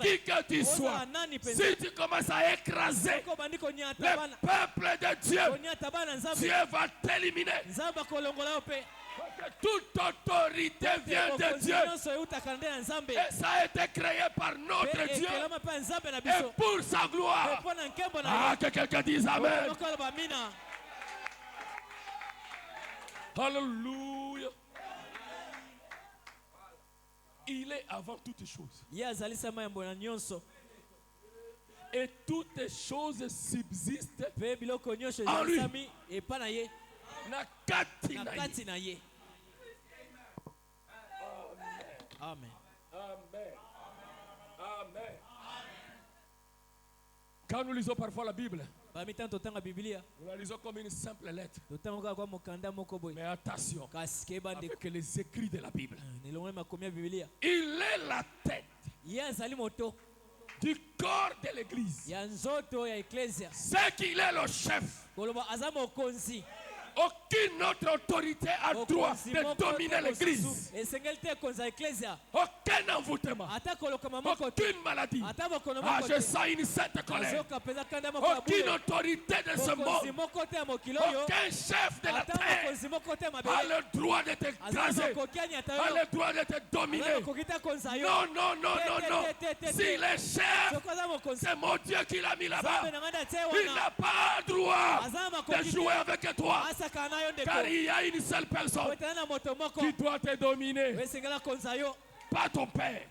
qui que tu sois, si tu commences à écraser le peuple de Dieu, Dieu va t'éliminer. Toute autorité vient de Dieu. Et ça a été créé par notre Dieu. Et pour sa gloire. Ah, que quelqu'un dise Amen. Alléluia. Il est avant toutes choses. Et toutes choses subsistent en lui. Amen. Amen. Amen. Quand nous lisons parfois la Bible, nous la lisons comme une simple lettre. Mais attention, avec les écrits de la Bible, il est la tête du corps de l'église. C'est qu'il est le chef. Aucune autre autorité a droit de dominer l'église. Aucun envoûtement. Aucune maladie. Ah, je sens une sainte colère. Aucune autorité de ce monde. Aucun chef de la terre a le droit de t'écraser. A le droit de te dominer. Non, non, non, non, non. S'il est chef, c'est mon Dieu qui l'a mis là-bas. Il n'a pas le droit de jouer avec toi. Car il y a une seule personne qui doit te dominer. Pas ton père,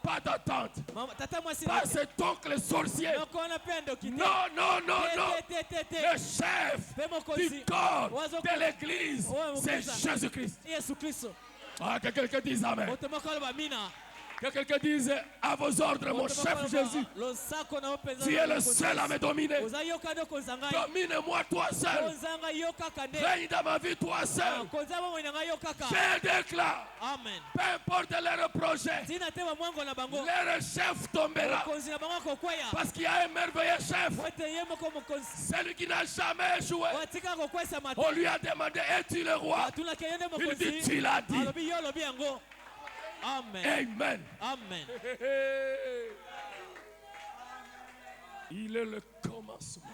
pas ta tante, pas cet oncle sorcier. Non, non, non, non. Le chef du corps de l'église, c'est Jésus-Christ. Ah, que quelqu'un dise Amen. Que quelqu'un dise à vos ordres, mon chef Jésus. Tu es le seul à me dominer. Domine-moi toi seul. Règne dans ma vie toi seul. Je déclare. Peu importe leur projet, leur chef tombera. Parce qu'il y a un merveilleux chef. Celui qui n'a jamais échoué. On lui a demandé, es-tu le roi? Il dit, tu l'as dit. Amen. Amen. Amen. Il est le commencement.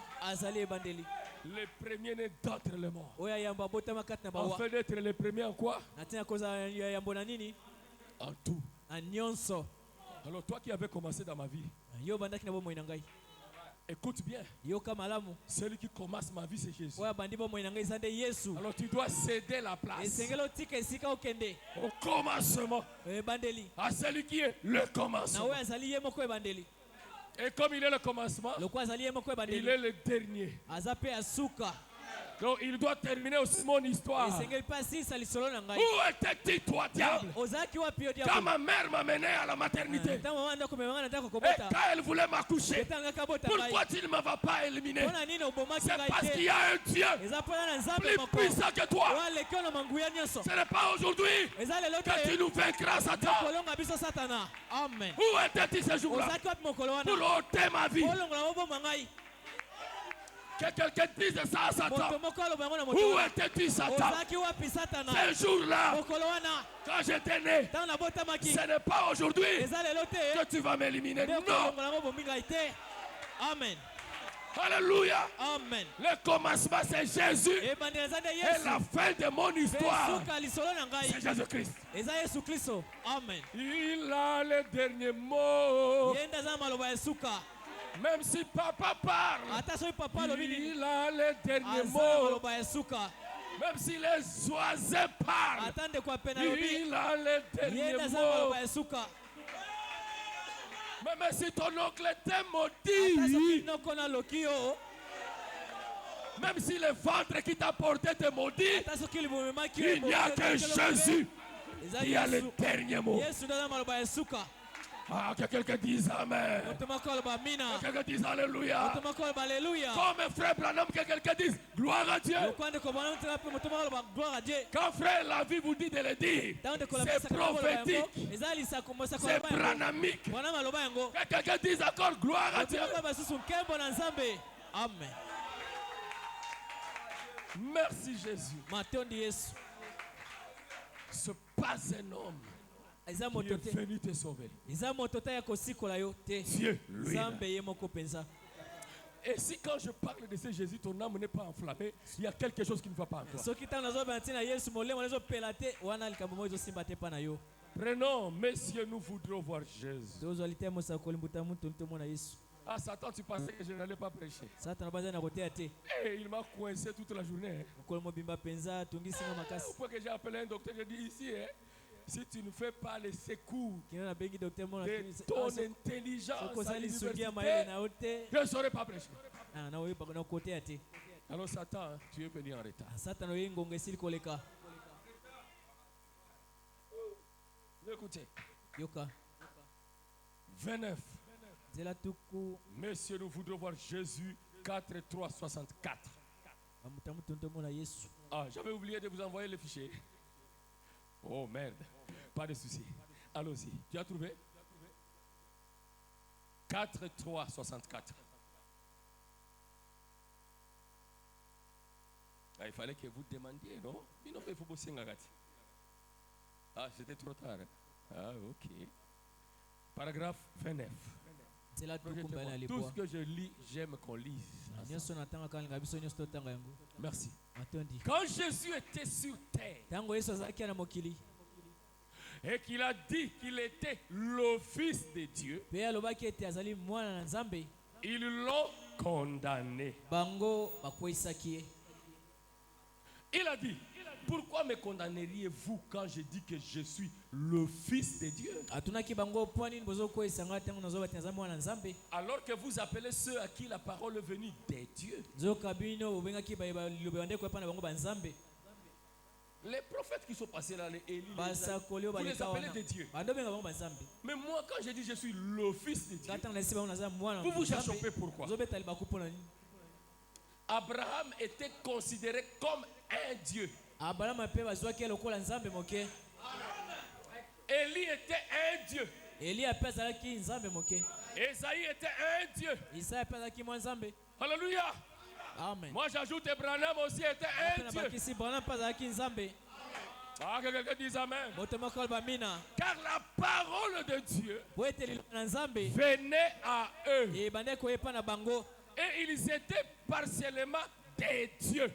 Le premier né d'entre les morts. Afin d'être le premier en quoi? En tout. Alors toi qui avais commencé dans ma vie, écoute bien. Celui qui commence ma vie, c'est Jésus. Alors tu dois céder la place au commencement à celui qui est le commencement. Et comme il est le commencement, il est le dernier. Donc il doit terminer aussi mon histoire. Où étais-tu toi, diable? Quand ma mère m'a mené à la maternité, et quand elle voulait m'accoucher, pourquoi tu ne m'avais pas éliminé? C'est parce qu'il y a un Dieu plus puissant que toi. Ce n'est pas aujourd'hui que tu nous vaincras, Satan. Où étais-tu ce jour-là pour ôter ma vie? Que quelqu'un dise ça à Satan. Où étais-tu, Satan? Ce jour-là, quand j'étais né, ce n'est pas aujourd'hui que tu vas m'éliminer. Non. Amen. Alléluia. Amen. Le commencement, c'est Jésus. Et la fin de mon histoire, c'est Jésus-Christ. Amen. Il a le dernier mot. Même si papa parle, il a le dernier mot. Même si les oiseaux parlent, il a le dernier mot. Même si ton oncle t'est maudit, même si le ventre qui t'a porté te maudit, il n'y a que Jésus qui a le dernier mot. Ah, que quelqu'un dise Amen. Que quelqu'un dise Alléluia. Comme frère Branham, que quelqu'un dise gloire à Dieu. Quand frère la vie vous dit de le dire, c'est prophétique, c'est branhamique. Que quelqu'un dise encore gloire à Dieu. Amen. Merci Jésus. Ce pas un homme qui est venu te sauver. Dieu lui-même. Et si quand je parle de ce Jésus, ton âme n'est pas enflammée, il y a quelque chose qui ne va pas en toi. Prenons, messieurs, nous voudrons voir Jésus. Ah, Satan, tu pensais que je n'allais pas prêcher. Et il m'a coincé toute la journée. Pourquoi que j'ai appelé un docteur, j'ai dit ici, si tu ne fais pas les secours de ton intelligence à l'université, je ne saurais pas prêcher. Alors Satan, tu es venu en retard. Écoutez. 29. Messieurs, nous voudrons voir Jésus 4, 3, 64. Ah, j'avais oublié de vous envoyer le fichier. Oh merde, pas de souci. Allons-y. Tu as trouvé? 4, 3, 64. Ah, il fallait que vous demandiez, non? Ah, c'était trop tard. Ah, ok. Paragraphe 29. Tout ce que je lis, j'aime qu'on lise. Merci. Quand Jésus était sur terre et qu'il a dit qu'il était le Fils de Dieu, ils l'ont condamné. Il a dit: pourquoi me condamneriez-vous quand je dis que je suis le Fils de Dieu? Alors que vous appelez ceux à qui la parole est venue des dieux. Les prophètes qui sont passés là, les Élie, vous les appelez des dieux. Mais moi, quand je dis je suis le Fils de Dieu, vous vous achoppez pourquoi? Abraham était considéré comme un dieu. Élie était un dieu. Esaïe était un dieu. Alléluia. Amen. Moi j'ajoute Abraham aussi était un dieu. Ah, que quelqu'un dise amen. Car la parole de Dieu venait à eux. Et ils étaient partiellement des dieux.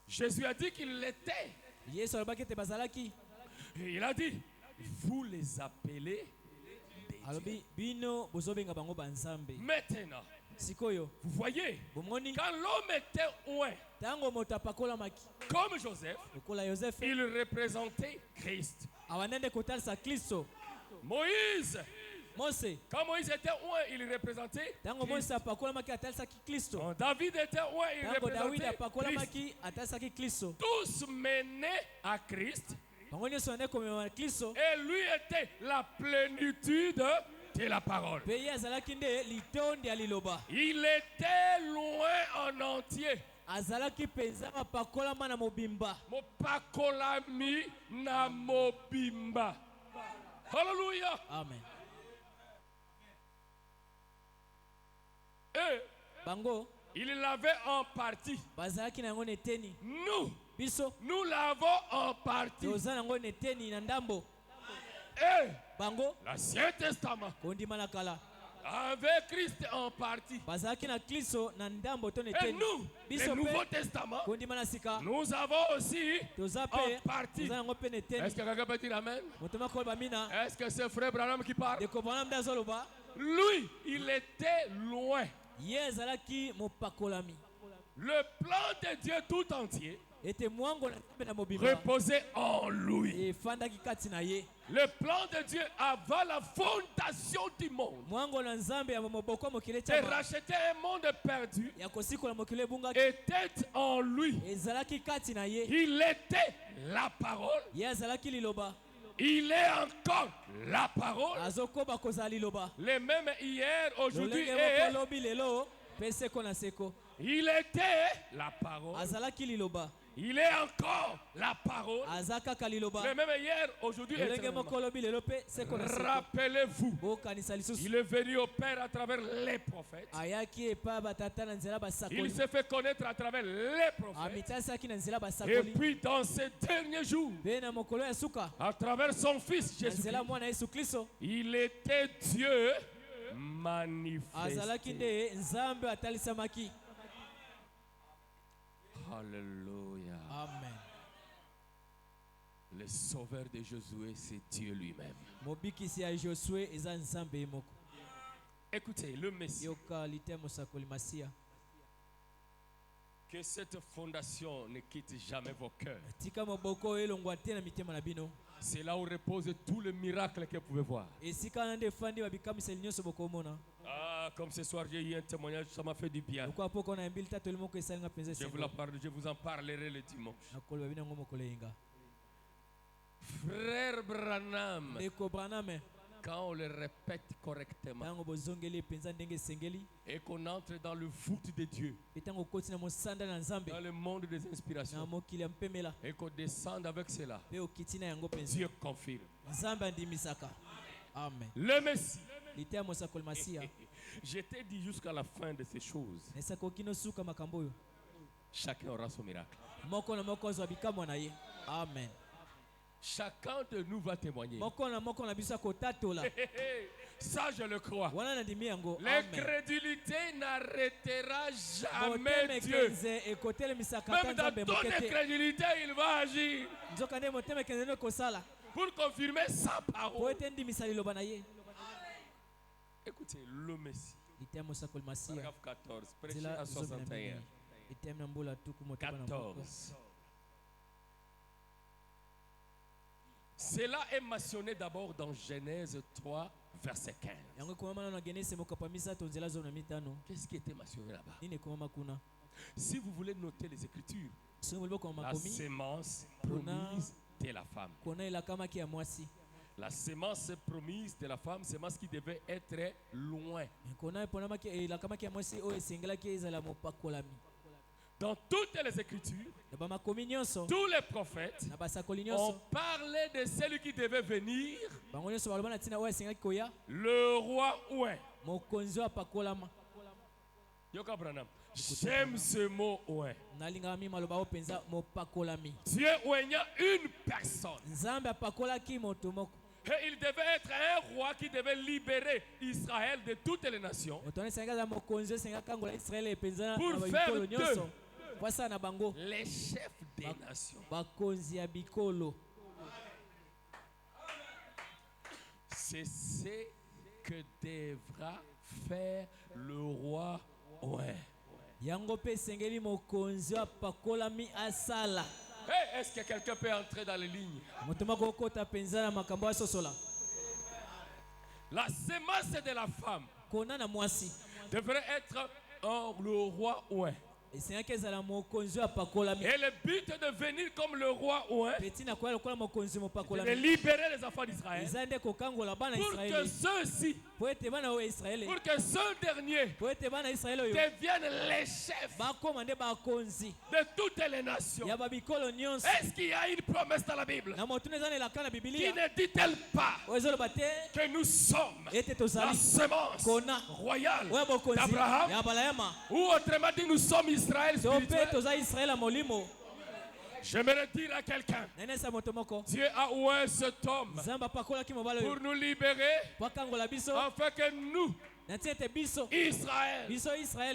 Jésus a dit qu'il l'était. Et il a dit: vous les appelez des dieux. Maintenant, vous voyez, quand l'homme était oint, comme Joseph, il représentait Christ. Moïse, quand Moïse était oint, il représentait Christ. Quand David était oint, il représentait Christ. Tous menaient à Christ. Et lui était la plénitude de la parole. Il était loin en entier. Mopakolami na mobimba. Alléluia. Amen. Et il l'avait en partie. Nous l'avons en partie. Et l'Ancien Testament avait Christ en partie. Et nous, le Nouveau Testament, nous avons aussi en partie. Est-ce que quelqu'un peut dire amen? Est-ce que c'est frère Branham qui parle? Lui, il était loin. Le plan de Dieu tout entier reposait en lui. Le plan de Dieu avant la fondation du monde et racheter un monde perdu était en lui. Il était la parole. Il est encore la parole. Les mêmes hier, aujourd'hui et il était la parole. Il est encore la parole. Le même hier, aujourd'hui et éternellement. Rappelez-vous. Il est venu au Père à travers les prophètes. Il s'est fait connaître à travers les prophètes. Et puis dans ces derniers jours, à travers son Fils Jésus-Christ, il était Dieu manifesté. Alléluia. Amen. Le sauveur de Josué, c'est Dieu lui-même. Écoutez, le Messie. Que cette fondation ne quitte jamais vos cœurs. C'est là où repose tout le miracle que vous pouvez voir. Ah, comme ce soir j'ai eu un témoignage, ça m'a fait du bien. Je vous en parlerai le dimanche. Frère Branham, quand on le répète correctement et qu'on entre dans le voûte de Dieu, dans le monde des inspirations, et qu'on descende avec cela, Dieu confirme. Amen. Le Messie. Je t'ai dit jusqu'à la fin de ces choses, chacun aura son miracle. Amen. Chacun de nous va témoigner. Ça, je le crois. L'incrédulité n'arrêtera jamais Dieu. Même dans ton incrédulité, il va agir pour confirmer sa parole. Écoutez, le Messie. Paragraphe 14, prêché à 61. 14. Cela est mentionné d'abord dans Genèse 3, verset 15. Qu'est-ce qui était mentionné là-bas? Si vous voulez noter les Écritures, la sémence promise de la femme. La sémence promise de la femme, sémence qui devait être loin. Dans toutes les Écritures, tous les prophètes ont parlé de celui qui devait venir, le roi Oué. J'aime ce mot Oué. Dieu ouénia une personne. Et il devait être un roi qui devait libérer Israël de toutes les nations pour faire d'eux les chefs des nations. C'est ce que devra faire le roi Oué. Hey, est-ce que quelqu'un peut entrer dans les lignes? La sémence de la femme devrait être le roi Oué. Et le but de venir comme le roi Oué, de libérer les enfants d'Israël, pour que ceux-ci, pour que ce dernier deviennent les chefs de toutes les nations. Est-ce qu'il y a une promesse dans la Bible qui ne dit-elle pas que nous sommes la semence royale d'Abraham, ou autrement dit nous sommes Israël spirituel? J'aimerais dire à quelqu'un, Dieu a oué cet homme pour nous libérer, afin que nous, Israël,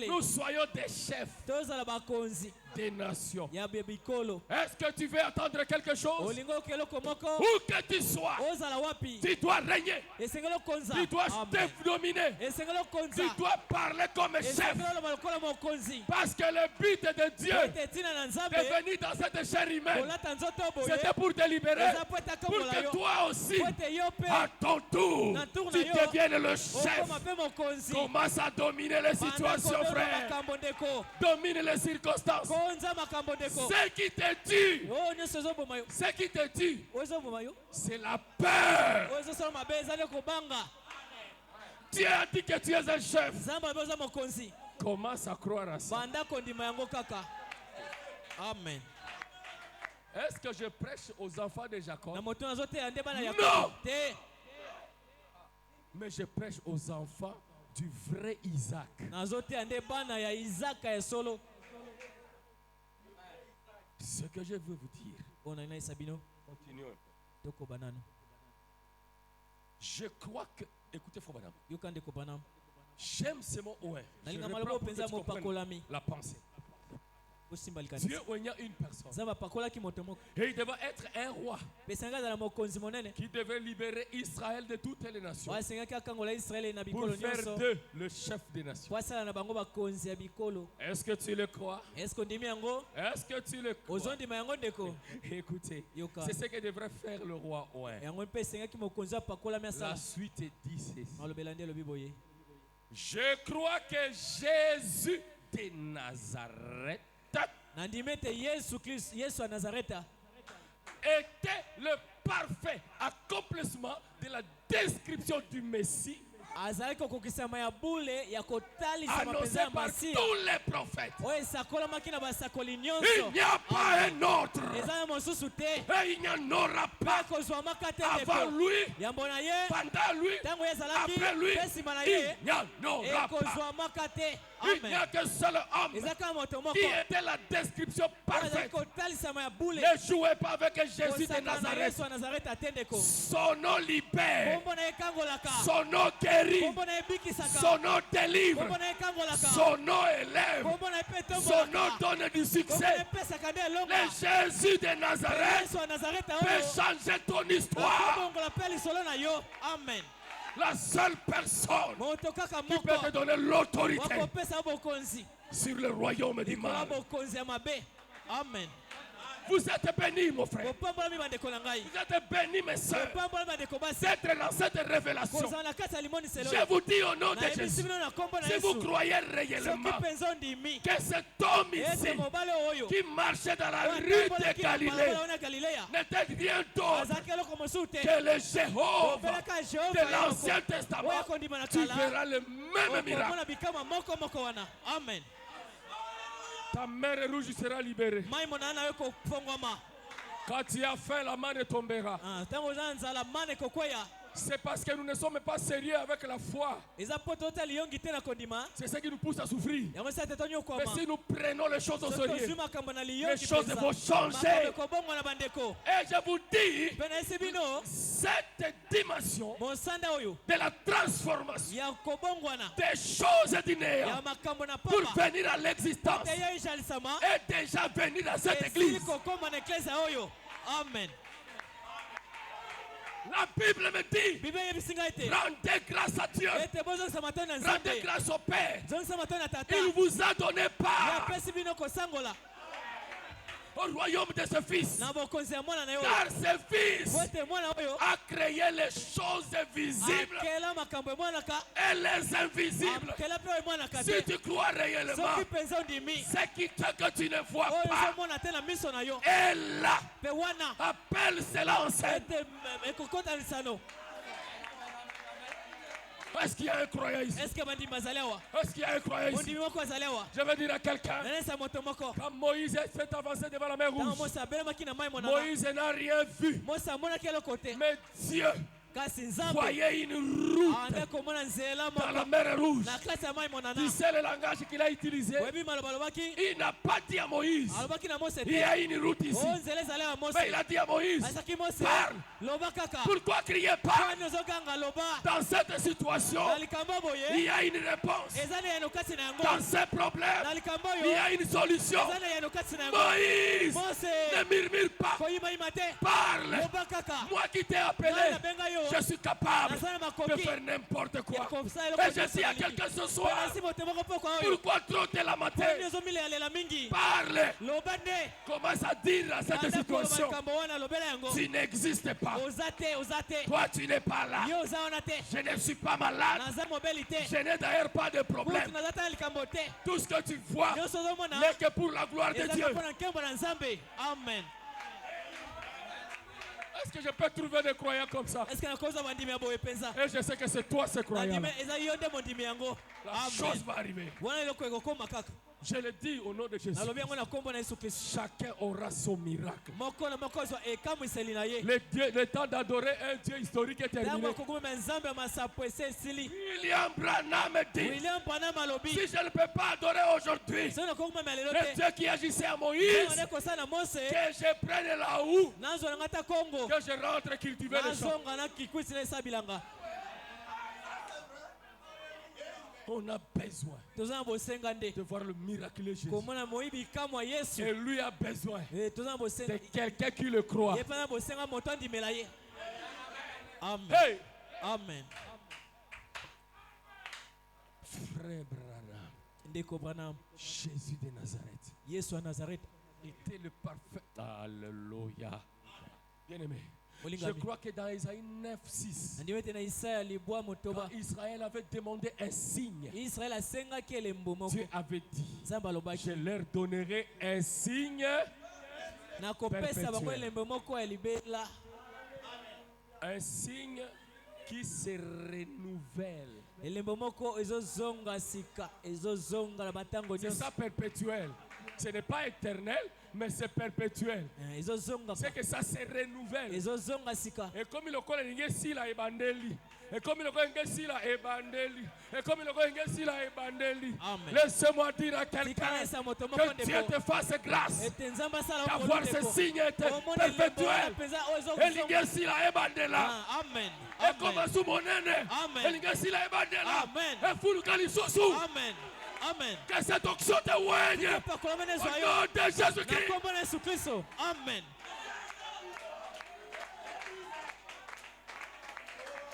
nous soyons des chefs des nations. Est-ce que tu veux attendre quelque chose? Où que tu sois, tu dois régner, tu dois te dominer, tu dois parler comme chef. Parce que le but de Dieu de venir dans cette chair humaine, c'était pour te libérer, pour que toi aussi, à ton tour, tu deviennes le chef. Commence à dominer les situations, frère. Domine les circonstances. Ce qui te tue, c'est la peur. Dieu a dit que tu es un chef. Commence à croire à ça. Amen. Est-ce que je prêche aux enfants de Jacob? Non. Mais je prêche aux enfants du vrai Isaac. Ce que je veux vous dire. Continuons un peu. Je crois que, écoutez, Frère Branham. J'aime ce mot ouais. Je reprends pour que tu comprennes la pensée. Dieu a une personne. Et il devait être un roi qui devait libérer Israël de toutes les nations pour faire d'eux le chef des nations. Est-ce que tu le crois? Est-ce que tu le crois? Écoutez, c'est ce que devrait faire le roi ouais. La suite est dit ceci. Je crois que Jésus de Nazareth était le parfait accomplissement de la description du Messie annoncé par tous les prophètes. Il n'y a pas un autre et il n'y en aura pas avant lui, pendant lui, après lui. Il n'y en aura pas. Il n'y a qu'un seul homme qui était la description parfaite. Ne jouez pas avec Jésus de Nazareth. Son nom libère, son nom guérit, son nom délivre, son nom élève, son nom donne du succès. Le Jésus de Nazareth peut changer ton histoire. Amen. La seule personne qui peut te donner l'autorité sur le royaume du mal. Amen. Vous êtes bénis, mon frère. Vous êtes bénis, mes soeurs, d'être dans cette révélation. Je vous dis au nom de Jésus, si vous croyez réellement que cet homme ici qui marchait dans la rue de Galilée n'était rien d'autre que le Jéhovah de l'Ancien Testament, tu verras le même miracle. Amen. Ta mer rouge sera libérée. Quand tu as faim, la manne tombera. C'est parce que nous ne sommes pas sérieux avec la foi. C'est ce qui nous pousse à souffrir. Mais si nous prenons les choses au sérieux, les choses vont changer. Et je vous dis, cette dimension de la transformation des choses du néant pour venir à l'existence est déjà venue dans cette église. Amen. La Bible me dit, rendez grâce à Dieu, rendez grâce au Père. Il vous a donné part au royaume de ce fils. Car ce fils a créé les choses visibles et les invisibles. Si tu crois réellement, ce que tu ne vois pas est là. Appelle cela enceinte. Est-ce qu'il y a un croyant ici? Est-ce qu'il y a un croyant ici? Je vais dire à quelqu'un, quand Moïse s'est avancé devant la mer rouge, Moïse n'a rien vu. Mais Dieu voyait une route dans la mer rouge. Tu sais le langage qu'il a utilisé? Il n'a pas dit à Moïse, il y a une route ici. Mais il a dit à Moïse, parle. Pourquoi crier pas? Dans cette situation, il y a une réponse. Dans ce problème, il y a une solution. Moïse, ne murmure pas. Parle. Moi qui t'ai appelé, je suis capable de faire n'importe quoi. Et je dis à quelqu'un ce soir, pourquoi trop te la mater? Parle. Commence à dire à cette situation, tu n'existes pas. Toi tu n'es pas là. Je ne suis pas malade. Je n'ai d'ailleurs pas de problème. Tout ce que tu vois n'est que pour la gloire de Dieu. Amen. Est-ce que je peux trouver des croyants comme ça? Et je sais que c'est toi ce croyant. La chose va arriver. Je le dis au nom de Jésus. Chacun aura son miracle. Le temps d'adorer un Dieu historique est terminé. William Branham dit, si je ne peux pas adorer aujourd'hui le Dieu qui agissait à Moïse, que je prenne la houe, que je rentre cultiver les champs. On a besoin de voir le miraculeux Jésus. Et lui a besoin de quelqu'un qui le croit. Amen. Hey! Amen. Frère Branham, Jésus de Nazareth était le parfait. Alléluia. Bien-aimé. Je crois que dans Isaïe 9:6, quand Israël avait demandé un signe, Dieu avait dit, je leur donnerai un signe perpétuel. Un signe qui se renouvelle. C'est ça perpétuel. Ce n'est pas éternel, mais c'est perpétuel. C'est que ça se renouvelle. Et comme il a dit, et comme il a dit, laissez-moi dire à quelqu'un que Dieu te fasse grâce d'avoir ce signe perpétuel. Amen. Et comme sous mon aîné, Amen. Amen. Que cette onction te oigne. Au nom de Jésus-Christ. Amen.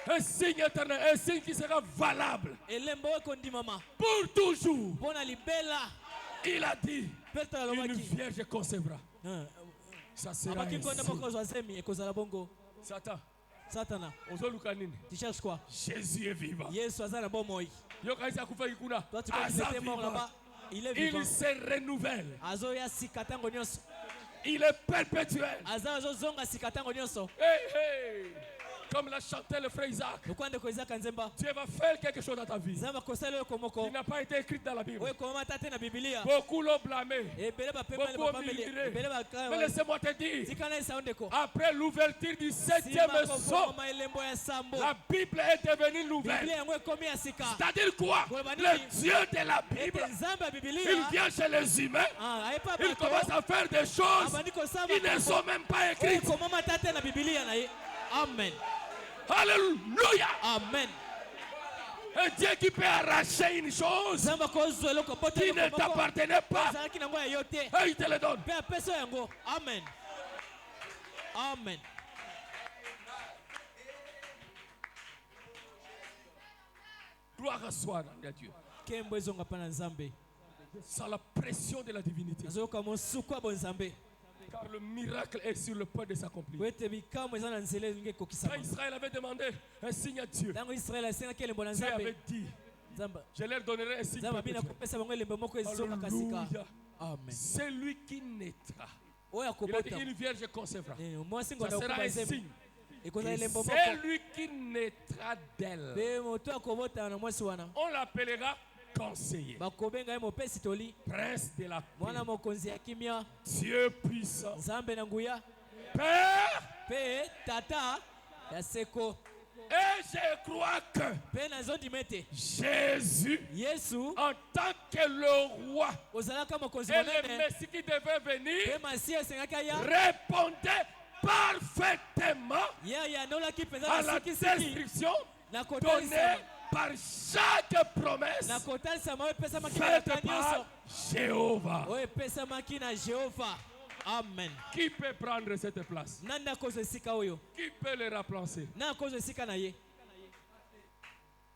Un signe éternel, un signe qui sera valable pour toujours. Il a dit, une vierge concevra. Ça sera un signe. Satan, tu quoi? Jésus est vivant. Il se renouvelle. Il est perpétuel. Hey, hey. Comme l'a chanté le frère Isaac, Dieu va faire quelque chose dans ta vie qui n'a pas été écrit dans la Bible. Beaucoup l'ont blâmé, beaucoup ont murmuré. Mais laissez-moi te dire, après l'ouverture du 7e psaume, la Bible est devenue nouvelle. C'est-à-dire quoi? Le Dieu de la Bible, il vient chez les humains, il commence à faire des choses qui ne sont même pas écrites. Amen. Alléluia. Amen. Un Dieu qui peut arracher une chose qui ne t'appartenait pas, et il te le donne. Amen. Amen. Gloire à soi, Dieu. Sans la pression de la divinité. Car le miracle est sur le point de s'accomplir. Quand Israël avait demandé un signe à Dieu, Dieu avait dit, je leur donnerai un signe perpétuel. Alléluia. C'est lui qui naîtra. Il a dit, une vierge concevra. Ça sera un signe. Et c'est lui qui naîtra d'elle. On l'appellera conseiller, prince de la paix, Dieu puissant, Père. Et je crois que Jésus, en tant que le roi et le Messie qui devait venir, répondait parfaitement à la description donnée par chaque promesse faite par Jéhovah. Amen. Qui peut prendre cette place? Qui peut le remplacer?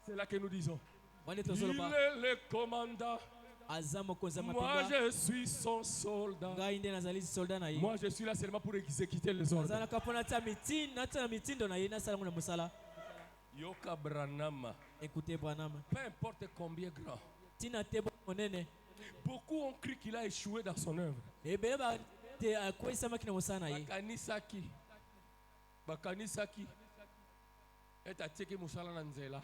C'est là que nous disons, il est le commandant. Moi je suis son soldat. Moi je suis là seulement pour exécuter les ordres. Yoka Branham. Écoutez Branham. Peu importe combien grand. Beaucoup ont cru qu'il a échoué dans son œuvre. Bakanisaki. Et atiki musala na nzela.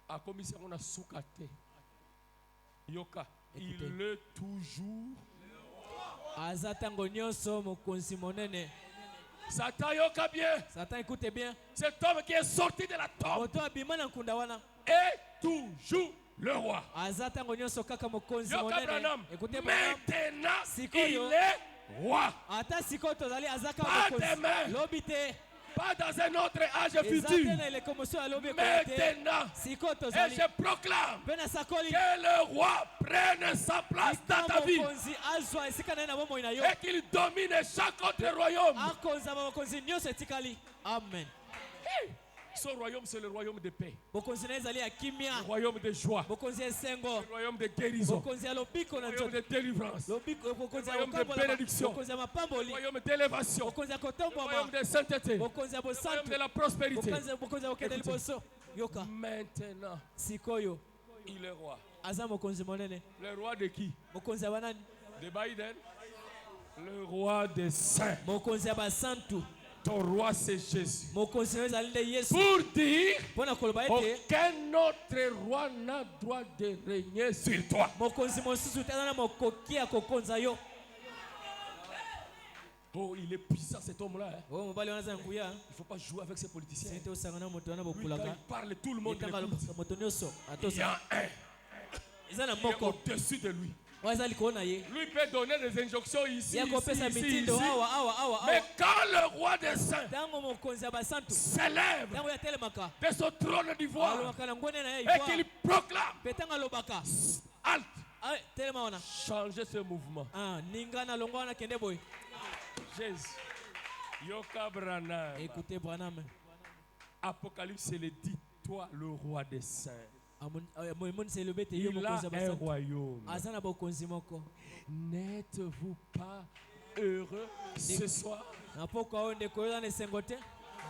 Akomisa mona sukate. Yoka. Il est toujours. Azatango nyonso mokonzi monene. Satan yoka bien. Satan écoute bien. Cet homme qui est sorti de la tombe Moto abima na nkunda wana. est toujours le roi. Azatango nyonso kaka mokonzi Yoka monene. Branham. Écoutez Branham. Maintenant, Sikoyo. il est roi. Ata sikoyo tozali azaka Pas mokonzi. demain. Lobi te. Pas dans un autre âge futur. Ezatena ile komoso ya lobi ekote. Maintenant. Sikoyo Et tozali. je proclame Pena sakoli. que le roi prenne sa place dans ta vie. Mokonzi azwa esika na bomoi na yo. Et qu'il domine chaque autre royaume. Akonza mokonzi nyonso etikali. Amen. Hey, ce royaume, c'est le royaume de paix. Bokonzi na ezali ya kimia. Le royaume de joie. Bokonzi esengo. Le royaume de guérison. Bokonzi ya lobiko na Le royaume de délivrance. lobiko bokonzi ya royaume de kokambola. bénédiction. Bokonzi ya Le mapamboli. royaume d'élévation. Bokonzi ya Le kotombwama. royaume de sainteté. Bokonzi ya Le royaume bosantu. de la prospérité. Bokonzi ya kokende liboso. Yoka. Maintenant, Sikoyo. il est roi. Aza mokonzi monene. Le roi de qui? Mokonzi ya banani? De Biden. Le roi des saints. Mokonzi ya basantu. Ton roi, c'est Jésus. Mokonzi ezali nde Yesu. Pour dire, Pona koloba ete aucun autre roi n'a droit de régner sur toi. mokonzi mosusu te aza na mokoki ya kokonza yo. Oh, il est puissant cet homme-là. Hein. Oh mobali wana aza na nguya. Il ne faut pas jouer avec ces politiciens. Sente osanga na moto wana Lui, quand bokulaka. il parle, tout le monde Etanga l'écoute. moto nyonso Il y atosa. a un Eza na qui est moko. au-dessus de lui. Oyo eza likolo na ye. Lui peut donner des injonctions ici, Ya ici, kopesa ici, mitindo ici. awa awa awa Mais awa. quand le roi des saints Tango mokonzi ya basantu. s'élève Tango ya telemaka. de son trône d'ivoire Alobaka na ngone na ye et qu'il ivoire. proclame, Petanga alobaka. halte, Ah telema wana. changez ce mouvement. Ah ninga na longo wana kende boy. Jésus. Yoka Branham. Écoutez Branham. Apocalypse le dit, toi le roi des saints. Moimoni se lobete yo Il a mokonzi ya un basantu. royaume. Aza na bokonzi moko. N'êtes-vous pas heureux ce soir Na poko oyo ndeko yo na esengo te.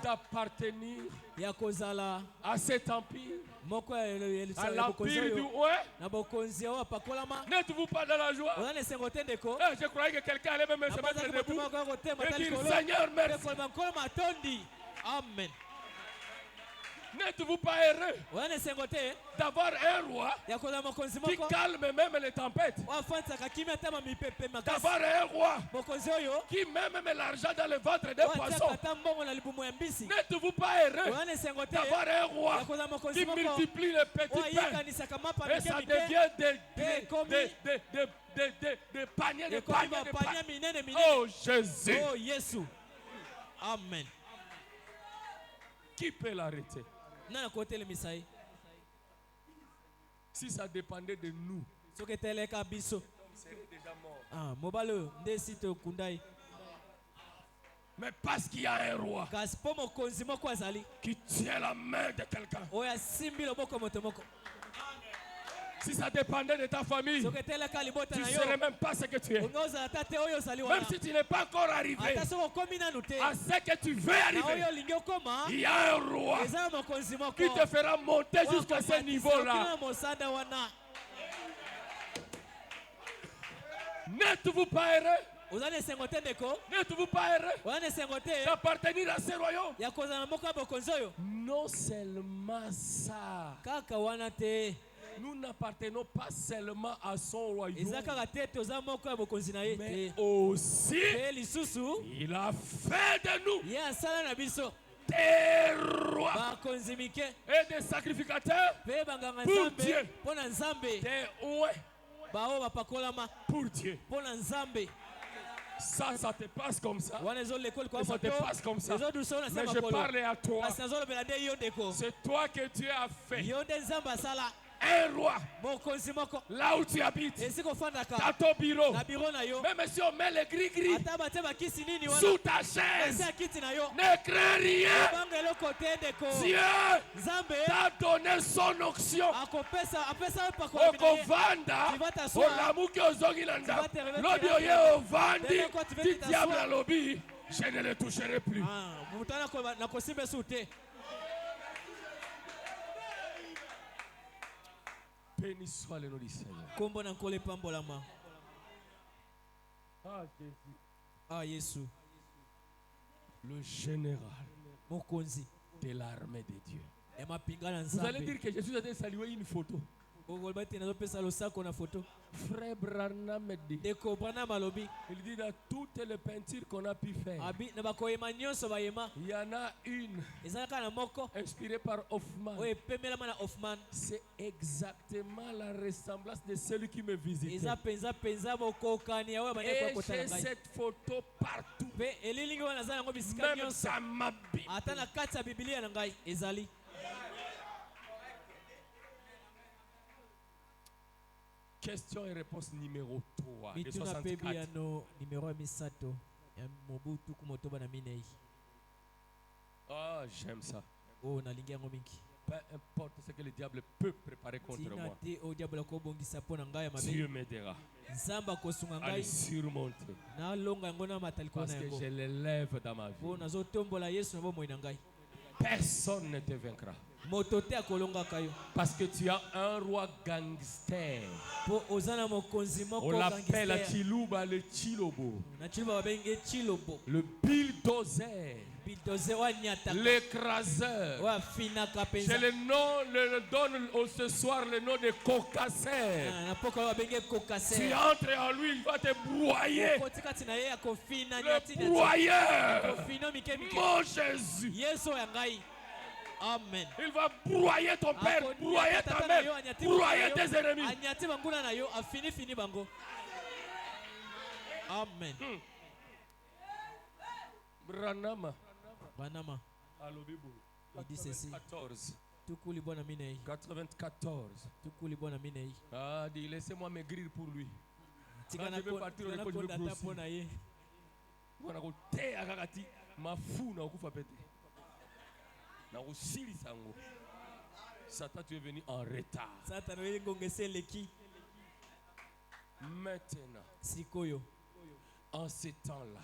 d'appartenir Ya kozala à cet empire, moko à ya bokonzi l'empire du oyo. ouais? Na bokonzi oyo apakolama. N'êtes-vous pas dans la joie? Oza na esengo te ndeko. Je croyais que quelqu'un allait même se mettre debout et dire Seigneur, merci. Amen. N'êtes-vous pas heureux Oza na esengo te d'avoir un roi ya kozala mokonzi qui moko. calme même les tempêtes? Oafanisaka kimia ata mamipepe makasi. D'avoir un roi Mokonzi oyo qui met l'argent dans le ventre des poissons? oatiaka ata mbongo na libumu ya mbisi. N'êtes-vous pas heureux Oza na esengo te d'avoir un roi ya kozala mokonzi qui moko multiplie les petits pains oyekanisaka mapa et ça mike devient mike des paniers, des ekomi paniers, des bapania paniers. minene minene. Oh Jésus, Oh Yesu. Amen. qui peut l'arrêter? Nana kotelemisa ye. Si ça dépendait de nous, Soki eteleka biso. on serait déjà mort. Ah, mobali oyo nde esi tokunda ye. Mais parce qu'il y a un roi Kasi mpo mokonzi moko azali qui tient la main de quelqu'un. oyo asimbi loboko moto moko. Si ça dépendait de ta famille, Soki eteleka libota tu na ne yo. serais même pas ce que tu es. Onga ozala ata te oyo ozali Même wana. si tu n'es pas encore arrivé Ata soki okomi nanu te. à ce que tu veux Na oyo arriver, olingi okoma. il y a un roi Eza na mokonzi moko. qui te fera monter jusqu'à ce niveau-là. Okina mosada wana. N'êtes-vous pas heureux? Oza na esengo te ndeko. N'êtes-vous pas heureux Oza na esengo te. d'appartenir à ce royaume? Ya kozala moko ya bokonzi oyo. Non seulement ça, Kaka wana te. nous n'appartenons pas seulement à son royaume, Eza kaka te toza moko ya bokonzi na ye mais te. aussi Pe lisusu il a fait de nous ye asala na biso des rois bakonzi mike et des sacrificateurs mpe banganga Pour nzambe Dieu. mpo na nzambe des ouais baoyo bapakolama pour Dieu. mpo na nzambe. Ça te passe comme ça. Wana ezoleka likolo Ça te moto passe comme ça. ezodusa na se Mais je makolo parle à toi. kasi nazolobela nde yo ndeko. C'est toi que Dieu a fait. Yo nde nzambe asala Un roi, mokonzi moko là où tu habites, esi dans kofandaka ton bureau. na biro na yo. Même si on met les gris-gris Ata batie bakisi nini wana sous ta esi chaise, ya kiti na yo ne crains rien. banga eloko te ndeko. Dieu Nzambe t'a donné son onction. apesa yo pakola mina ye. Okovanda Tu vas t'asseoir. olamuki ozongilanda Tu vas te réveiller, lobi tu vas oye te- ovandi Dès que tu vas ti te diable t'asseoir. alobi je ne le toucherai plus. Ah, moto wana nakosimba esu te. Béni soit le nom du Seigneur. Kombo na nkolo epambolama. Ah Jésus, Ah Yesu le général mokonzi de l'armée de Dieu. ya mapinga na Vous allez nzambe. dire que Jésus a salué une photo. Frère Branham dit, il dit dans toutes les peintures qu'on a pu faire, il y en a une inspirée par Hoffman. C'est exactement la ressemblance de celui qui me visitait. Et j'ai cette photo partout. Même dans ma Bible. Question et réponse numéro 3 de 64. Ah, j'aime ça. Peu importe ce que le diable peut préparer contre moi, Dieu m'aidera à le surmonter. Parce que je l'élève dans ma vie. Personne ne te vaincra. Parce que tu as un roi gangster. On l'appelle Chiluba le Chilobo. Le bulldozer. L'écraseur. Je le donne ce soir le nom de Cocasser. Tu entres en lui, il va te broyer. Le broyeur. Mon Jésus. Amen. Il va broyer ton père, broyer ta mère, broyer tes ennemis. Amen. Branham. Il dit ceci. 94. Ah, dit laissez-moi maigrir pour lui. Quand je vais partir au école, je vais grossir. Ma fou n'a pas pété. Satan, tu es venu en retard. Maintenant, en ces temps-là,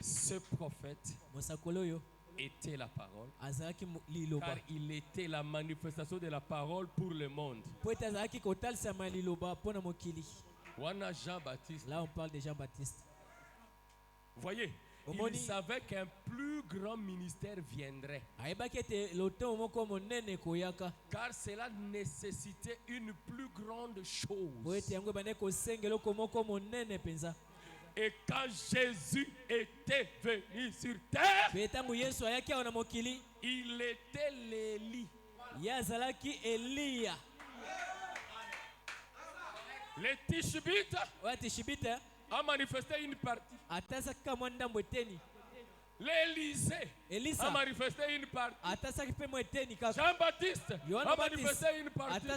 ce prophète était la parole, car il était la manifestation de la parole pour le monde. Jean-Baptiste. Là, on parle de Jean-Baptiste. Voyez, il savait qu'un plus grand ministère viendrait. Car cela nécessitait une plus grande chose. Et quand Jésus était venu sur terre, il était l'Élie. Les Tishbites a manifesté une partie. L'Élysée a manifesté une partie. Jean-Baptiste a manifesté une partie.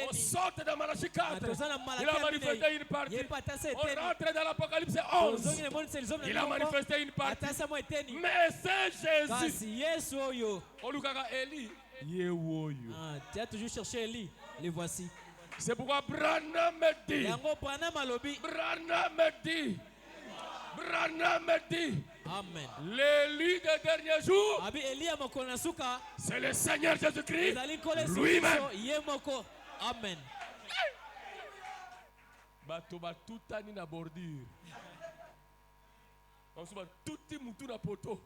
On sort de Malachie 4. Il a manifesté une partie. On rentre dans l'Apocalypse 11. Il a manifesté une partie. Mais c'est Jésus. Tu as toujours cherché Élie. Les voici. C'est pourquoi Branham me dit. Branham me dit. Amen. L'élu des derniers jours, c'est le Seigneur Jésus-Christ lui-même. Amen. Tout ani na bordure. On se bat tout mutu na poto.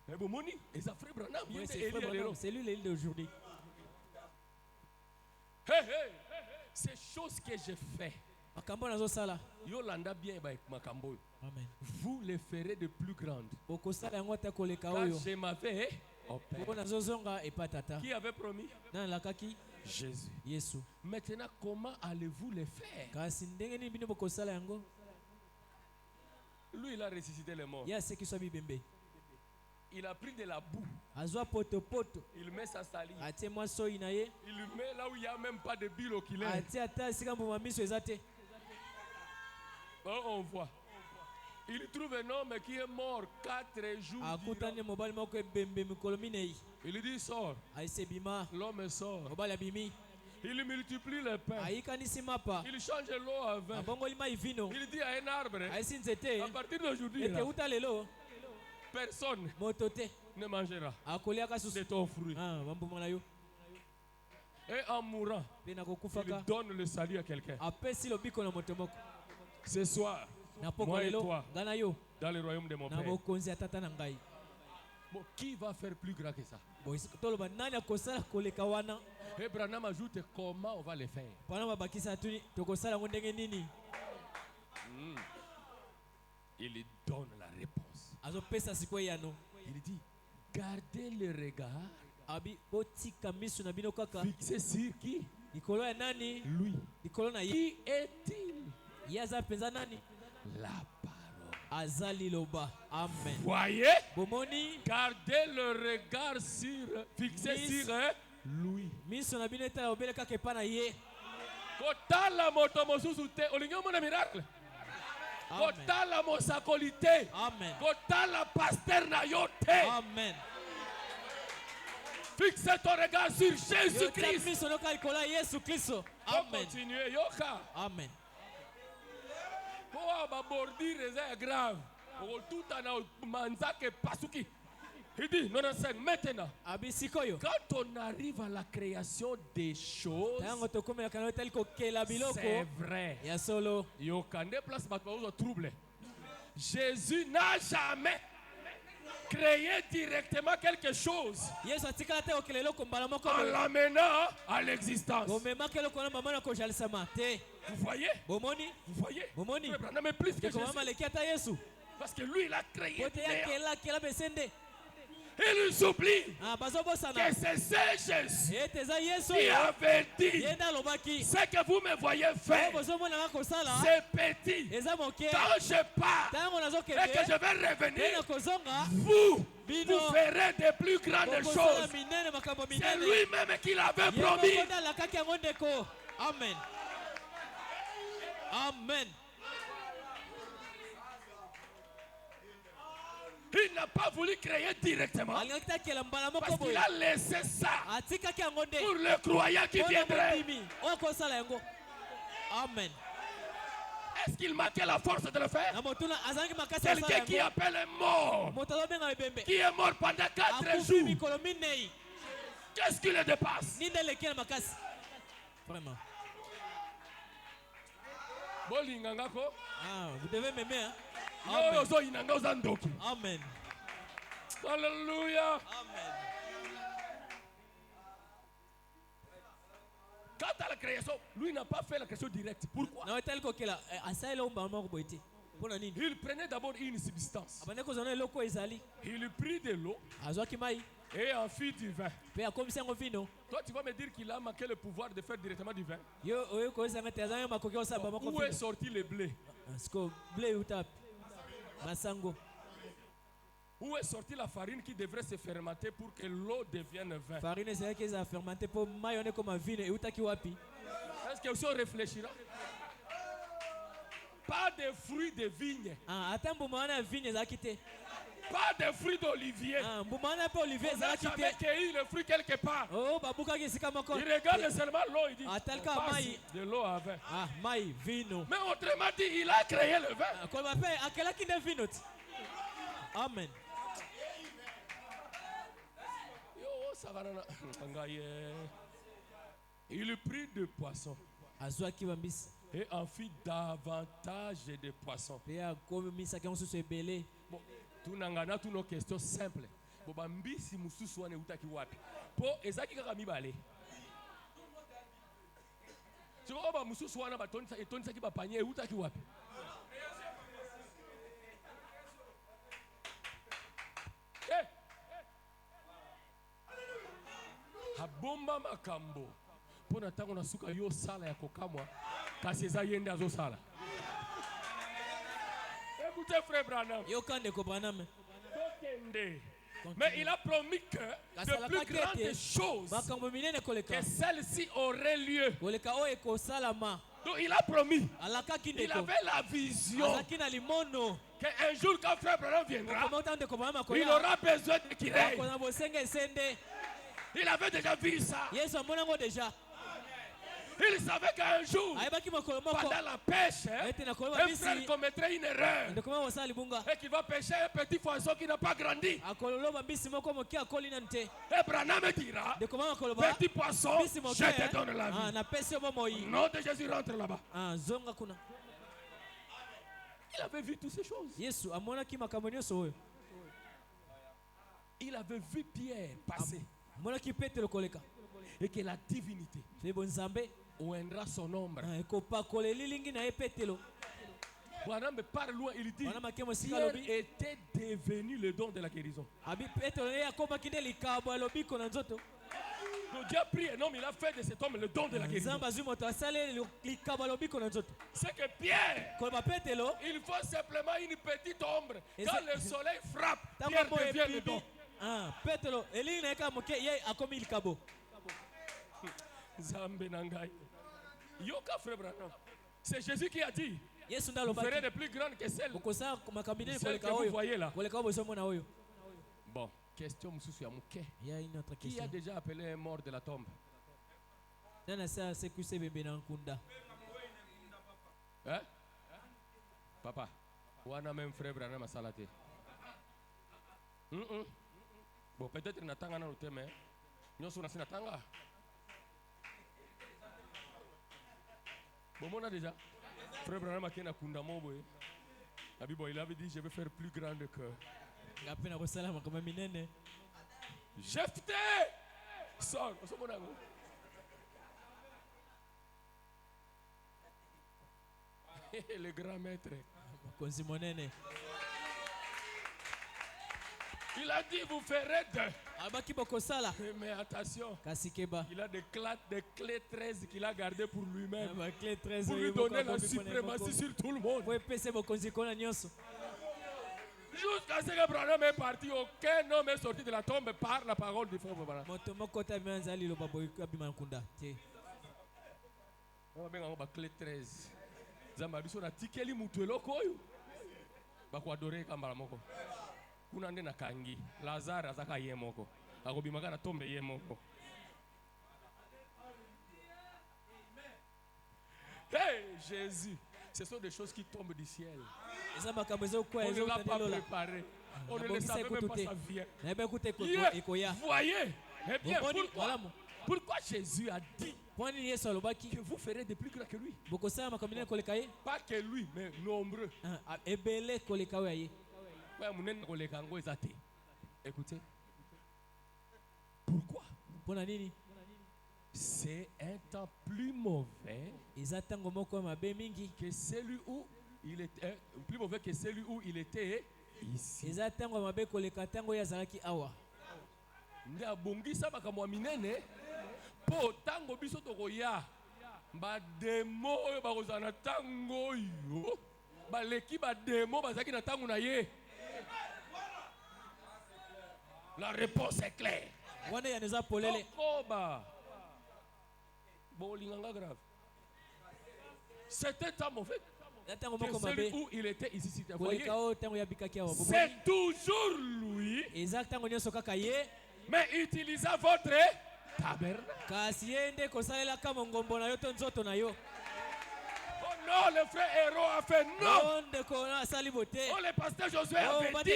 Mais bon moni, et ça frère Branham, c'est lui l'Élie d'aujourd'hui. Ces choses que j'ai fait. Yolanda bien Makambo. Vous les ferez de plus grandes. Car je m'avais Qui avait promis? Jésus. Maintenant, comment allez-vous les faire? Lui, il a ressuscité les morts. Il a pris de la boue. Il met sa salive. Il met là où il n'y a même pas de bile oculaire. Oh, on voit. Il trouve un homme qui est mort 4 jours. Il dit sort. L'homme sort. Il multiplie le pain. Il change l'eau à vin. Il dit à un arbre, à partir d'aujourd'hui, personne ne mangera de ton fruit. Et en mourant, il donne le salut à quelqu'un. Ce soir, moi et toi, dans le royaume de mon Père. Bon, qui va faire plus grand que ça? Et Branham ajoute comment on va le faire. Il lui donne la réponse. Il dit, gardez le regard fixé sur qui? Lui. Qui est-il? La parole. Amen. Voyez? Gardez le regard fixé sur lui. Kotala moto mosusu te. Olingo mona miracle. Kotala mosakolite. Kotala pasteur na yo te. Amen. Fixe ton regard sur Jésus-Christ. Amen. Continuez, yoka. Amen. Pour abordir c'est grave. Pour tout en manzake pasuki. Il dit, non, maintenant, quand on arrive à la création des choses, c'est vrai. Jésus n'a jamais créé directement quelque chose en l'amenant à l'existence. Vous voyez? Vous voyez? Mais plus que Jésus. Parce que lui, il a créé. Il nous oublie que c'est Jésus qui avait dit ce que vous me voyez faire, c'est petit. Quand je pars et que je vais revenir, vous ferez de plus grandes choses. C'est lui-même qui l'avait promis. Amen. Amen. Il n'a pas voulu créer directement parce qu'il a laissé ça pour le croyant qui viendrait. Amen. Est-ce qu'il manquait la force de le faire? Quelqu'un qui appelle un mort, qui est mort pendant 4 jours, qu'est-ce qui le dépasse? Vraiment. Vous devez m'aimer. Hein? Amen. Alléluia. Amen. Quant à la création, lui n'a pas fait la création directe. Pourquoi? Il prenait d'abord une substance. Il prit de l'eau et en fit du vin. Toi, tu vas me dire qu'il a manqué le pouvoir de faire directement du vin. Où est sorti le blé? Où est sortie la farine qui devrait se fermenter pour que l'eau devienne vin? Est-ce que aussi on réfléchira? Pas de fruits de vigne. Pas de fruits d'olivier. On n'a jamais cueilli le fruit quelque part. Il regarde seulement l'eau, il dit de l'eau à vin. Mais autrement dit, il a créé le vin. Amen. Il prit de poissons et en fit davantage de poissons. Bon, tunangana tous nos questions simples. Boba mbisi mususu wane utaki wapi? Po ezaki kaka mibale. Siko ba mususu wana batonisa ki bapanye utaki wapi? Habomba makambo. Pona tango na suka yo sala ya kokamwa kasi eza yende azo sala. Écoutez frère Branham. Mais il a promis que de plus grandes choses que celle-ci aurait lieu. Donc il a promis. Il avait la vision qu'un jour quand frère Branham viendra, il aura besoin de Kirei. Il avait déjà vu ça. Il savait qu'un jour, pendant la pêche, un frère commettrait une erreur et qu'il va pêcher un petit poisson qui n'a pas grandi. Et Branham dira, petit poisson, je te donne la vie. Le nom de Jésus rentre là-bas. Il avait vu toutes ces choses. il avait vu Pierre passer. Et que la divinité oindra son ombre. Par loin, il dit Pierre était devenu le don de la guérison. Donc Dieu a pris un homme, il a fait de cet homme le don de la guérison. C'est que Pierre, il faut simplement une petite ombre. Quand le soleil frappe, Pierre devient le don. C'est Jésus qui a dit vous ferez de plus grandes que celles que vous voyez là. Bon, question qui a déjà appelé un mort de la tombe? Hein? Papa, on a même frère Branham à Salaté. Bon, peut-être que Natanga n'a pas mais nous sommes dans Natanga. Bon, on a déjà. Frère Branham a dit il avait dit je vais faire plus grande que Jephthé. Sors, le grand maître. Il a dit vous ferez deux. Mais attention, il a des clés 13 qu'il a gardées pour lui-même. Pour lui donner la suprématie sur tout le monde. Jusqu'à ce que Branham est parti, aucun homme est sorti de la tombe par la parole du frère Branham. On va clé 13. Zambabiso na tikeli mutuelo koyo. Bakwadore kambala moko. Kuna nde na kangi. Lazare azaka yemoko. Akobimaka na tombe yemoko. Hey Jésus, ce sont des choses qui tombent du ciel. On ne l'a pas préparé. On ne le savait même pas ça vient. Voyez. Eh bien, pourquoi Jésus a dit que vous ferez de plus grands que lui? Pas que lui, mais nombreux. Écoutez. Pourquoi? C'est un temps plus mauvais que celui où il était, plus mauvais que celui où il était ici. Ndabongisa makamwa minene po tango biso tokoya ba demo oyo bakozana tango yo baleki ba demo bazaki na tango na ye. La réponse est claire. Grave. C'était un mauvais. Celui où il était ici, c'est toujours lui. Mais utilisez votre tabernacle. Oh non, le frère Héros a fait non. Oh, le pasteur Josué avait dit.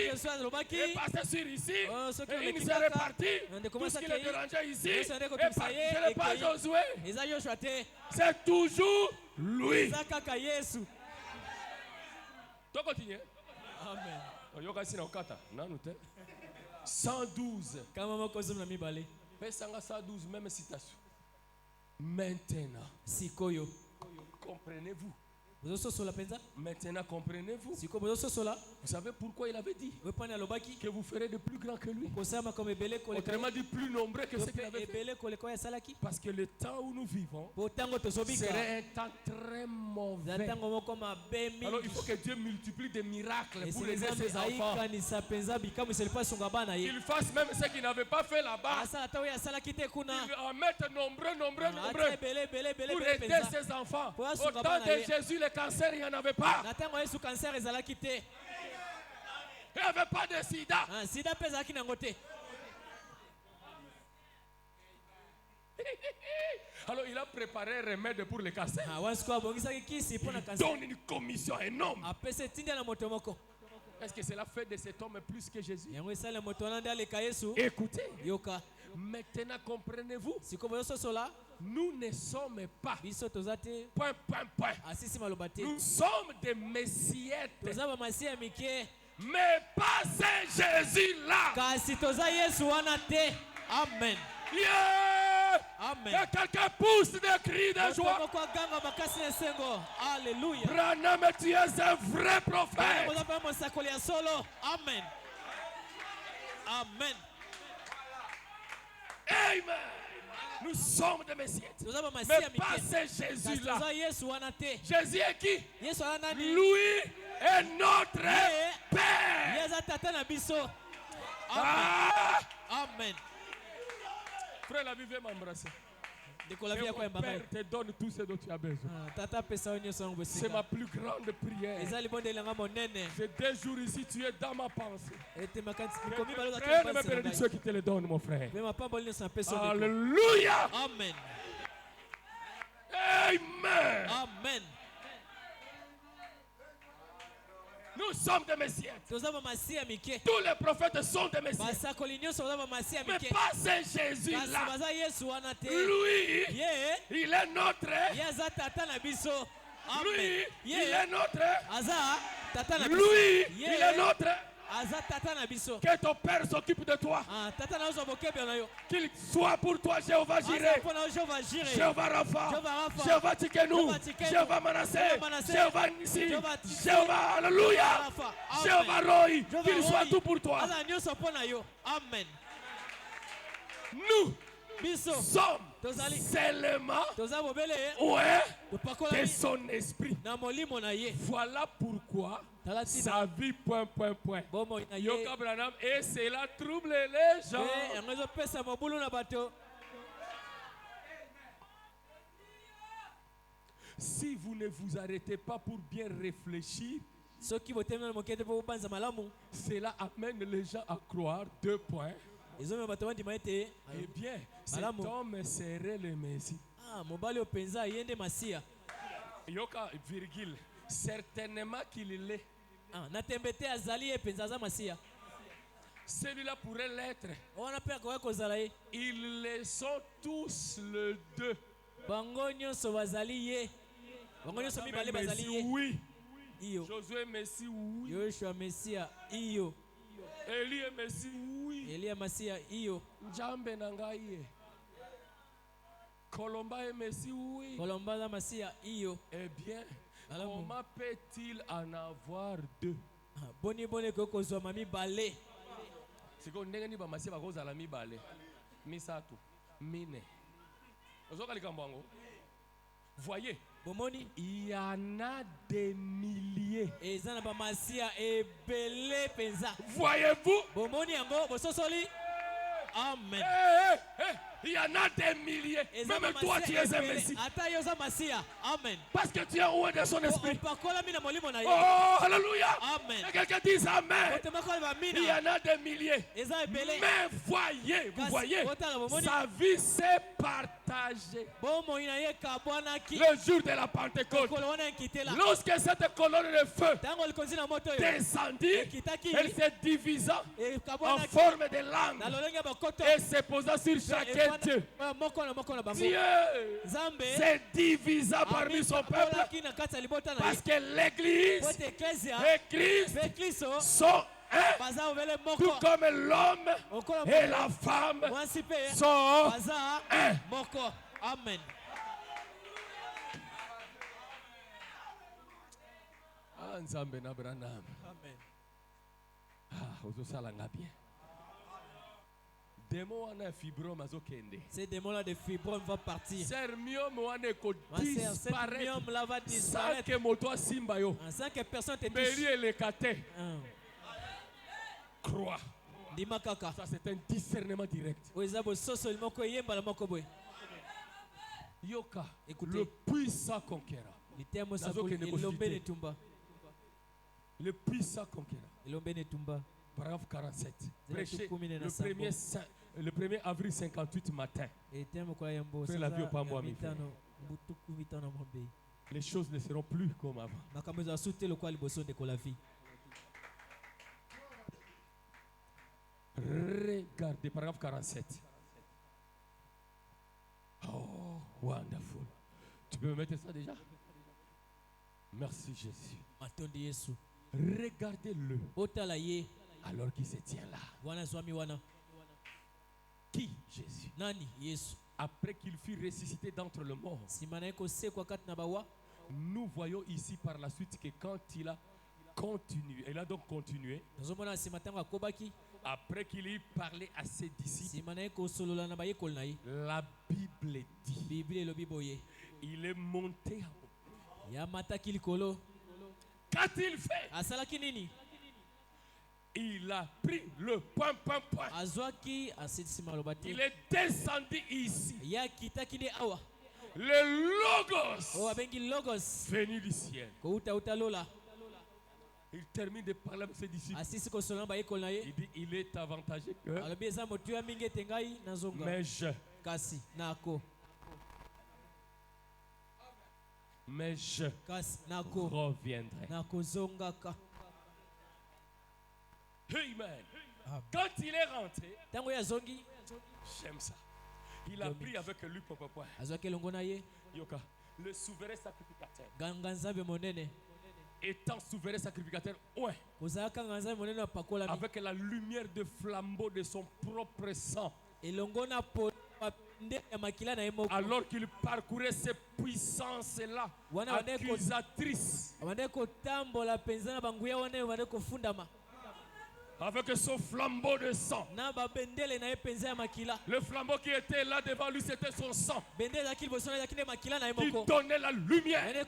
Il passait sur ici. Et il serait parti. Tout ce qui le dérangeait ici. Et ce n'est pas Josué. C'est toujours lui. Tu continues. Amen. 112. 112, même citation. Maintenant. Comprenez-vous? Maintenant, comprenez-vous? Vous savez pourquoi il avait dit que vous ferez de plus grand que lui? Autrement dit, plus nombreux que ce qu'il avait fait. Parce que le temps où nous vivons serait un temps très mauvais. Alors il faut que Dieu multiplie des miracles pour aider ses enfants. Il fasse même ce qu'il n'avait pas fait là-bas. Il en mette nombreux pour aider ses enfants. Au temps de Jésus, le cancer, il n'y en avait pas. Il n'y avait pas de sida. Alors il a préparé un remède pour le cancer. Il donne une commission énorme. Est-ce que cela fait de cet homme plus que Jésus? Écoutez. Maintenant comprenez-vous? Nous ne sommes pas. Point. Nous sommes des messiettes. Mais pas ce Jésus-là. Kasi toza Yesu wana te. Amen. Yeah. Amen. Et quelqu'un pousse des cris de joie. Alléluia. Branham, tu es un vrai prophète. Amen. Amen. Amen. Nous sommes des messieurs. Mais pas ce Jésus-là. Jésus est qui? Lui est notre Père. Ah. Amen. Frère, la vie veut m'embrasser. Et mon Père te donne tout ce dont tu as besoin. C'est ma plus grande prière. Ces 2 jours ici, tu es dans ma pensée. Frère, mes bénédictions qui te les donnent, mon frère. Alléluia. Amen. Amen. Amen. Nous sommes des messieurs. Tous les prophètes sont des messieurs. Mais pas ce Jésus-là. Lui, il est notre. Lui, il est notre. Lui, il est notre. Que ton Père s'occupe de toi. Qu'il soit pour toi Jéhovah Jireh, Jéhovah Rapha, Jéhovah Tsikenu, Jéhovah Manassé, Jéhovah Nissi, Jéhovah Alléluia, Jéhovah Roy. Qu'il soit tout pour toi. Amen. Nous sommes seulement de son esprit. Voilà pourquoi sa vie, Yoka Branham, et cela trouble les gens. Si vous ne vous arrêtez pas pour bien réfléchir, cela amène les gens à croire 2 points. Eh bien, cet homme serait le Messie. Yoka, virgule, certainement qu'il l'est. Celui-là pourrait l'être. Ils le sont tous le 2. Messie, oui. Josué Messie, oui. Yoshua Messia iyo. Élie Messie, oui. Elia Masia iyo. Njambe Nangaye. Colomba et Messie, oui. Colomba la Masia iyo. Eh bien, comment peut-il en avoir 2? Boni koko zo mami balé. C'est qu'on n'est pas massé à cause de la mi balé. Misatu, mine. Voyez, il y en a des milliers. Voyez-vous? Amen. Il y en a des milliers. Même toi, tu es un Messie. Amen. Parce que tu es loin de son esprit. Oh, alléluia. Amen. Et quelqu'un dit Amen. Il y en a des milliers. Mais voyez, vous voyez, sa vie s'est partagée. Le jour de la Pentecôte, lorsque cette colonne de feu descendit, elle s'est divisant en forme de langue et se posa sur chacun d'eux. Dieu s'est divisé parmi son peuple parce que l'Église et Christ sont un, tout comme l'homme et la femme sont un. Amen. Nzambe na Branham. Amen. Bien. Ces démons-là de fibrome vont partir. Sans que personne te touche. Crois. Ça c'est un discernement direct. Yoka, le puissant conquérant. Le puissant conquérant. Paragraphe 47. Prêché le 1er avril 58 matin. Les choses ne seront plus comme avant. Regardez, paragraphe 47. Oh, wonderful. Tu peux me mettre ça déjà? Merci Jésus. Regardez-le alors qu'il se tient là. Qui? Jésus. Après qu'il fut ressuscité d'entre les morts, nous voyons ici par la suite que quand il a continué, il a donc continué, après qu'il ait parlé à ses disciples, la Bible dit, il est monté en haut. Qu'a-t-il fait? Il a pris le point. Il est descendu ici. Le Logos venu du ciel. Il termine de parler avec ses disciples. Il dit, il est avantagé que mais je reviendrai. Amen. Quand il est rentré, j'aime ça. Il a pris avec lui le souverain sacrificateur. Étant souverain sacrificateur, avec la lumière de flambeau de son propre sang. Alors qu'il parcourait ces puissances-là accusatrices, avec son flambeau de sang. Le flambeau qui était là devant lui, c'était son sang qui donnait la lumière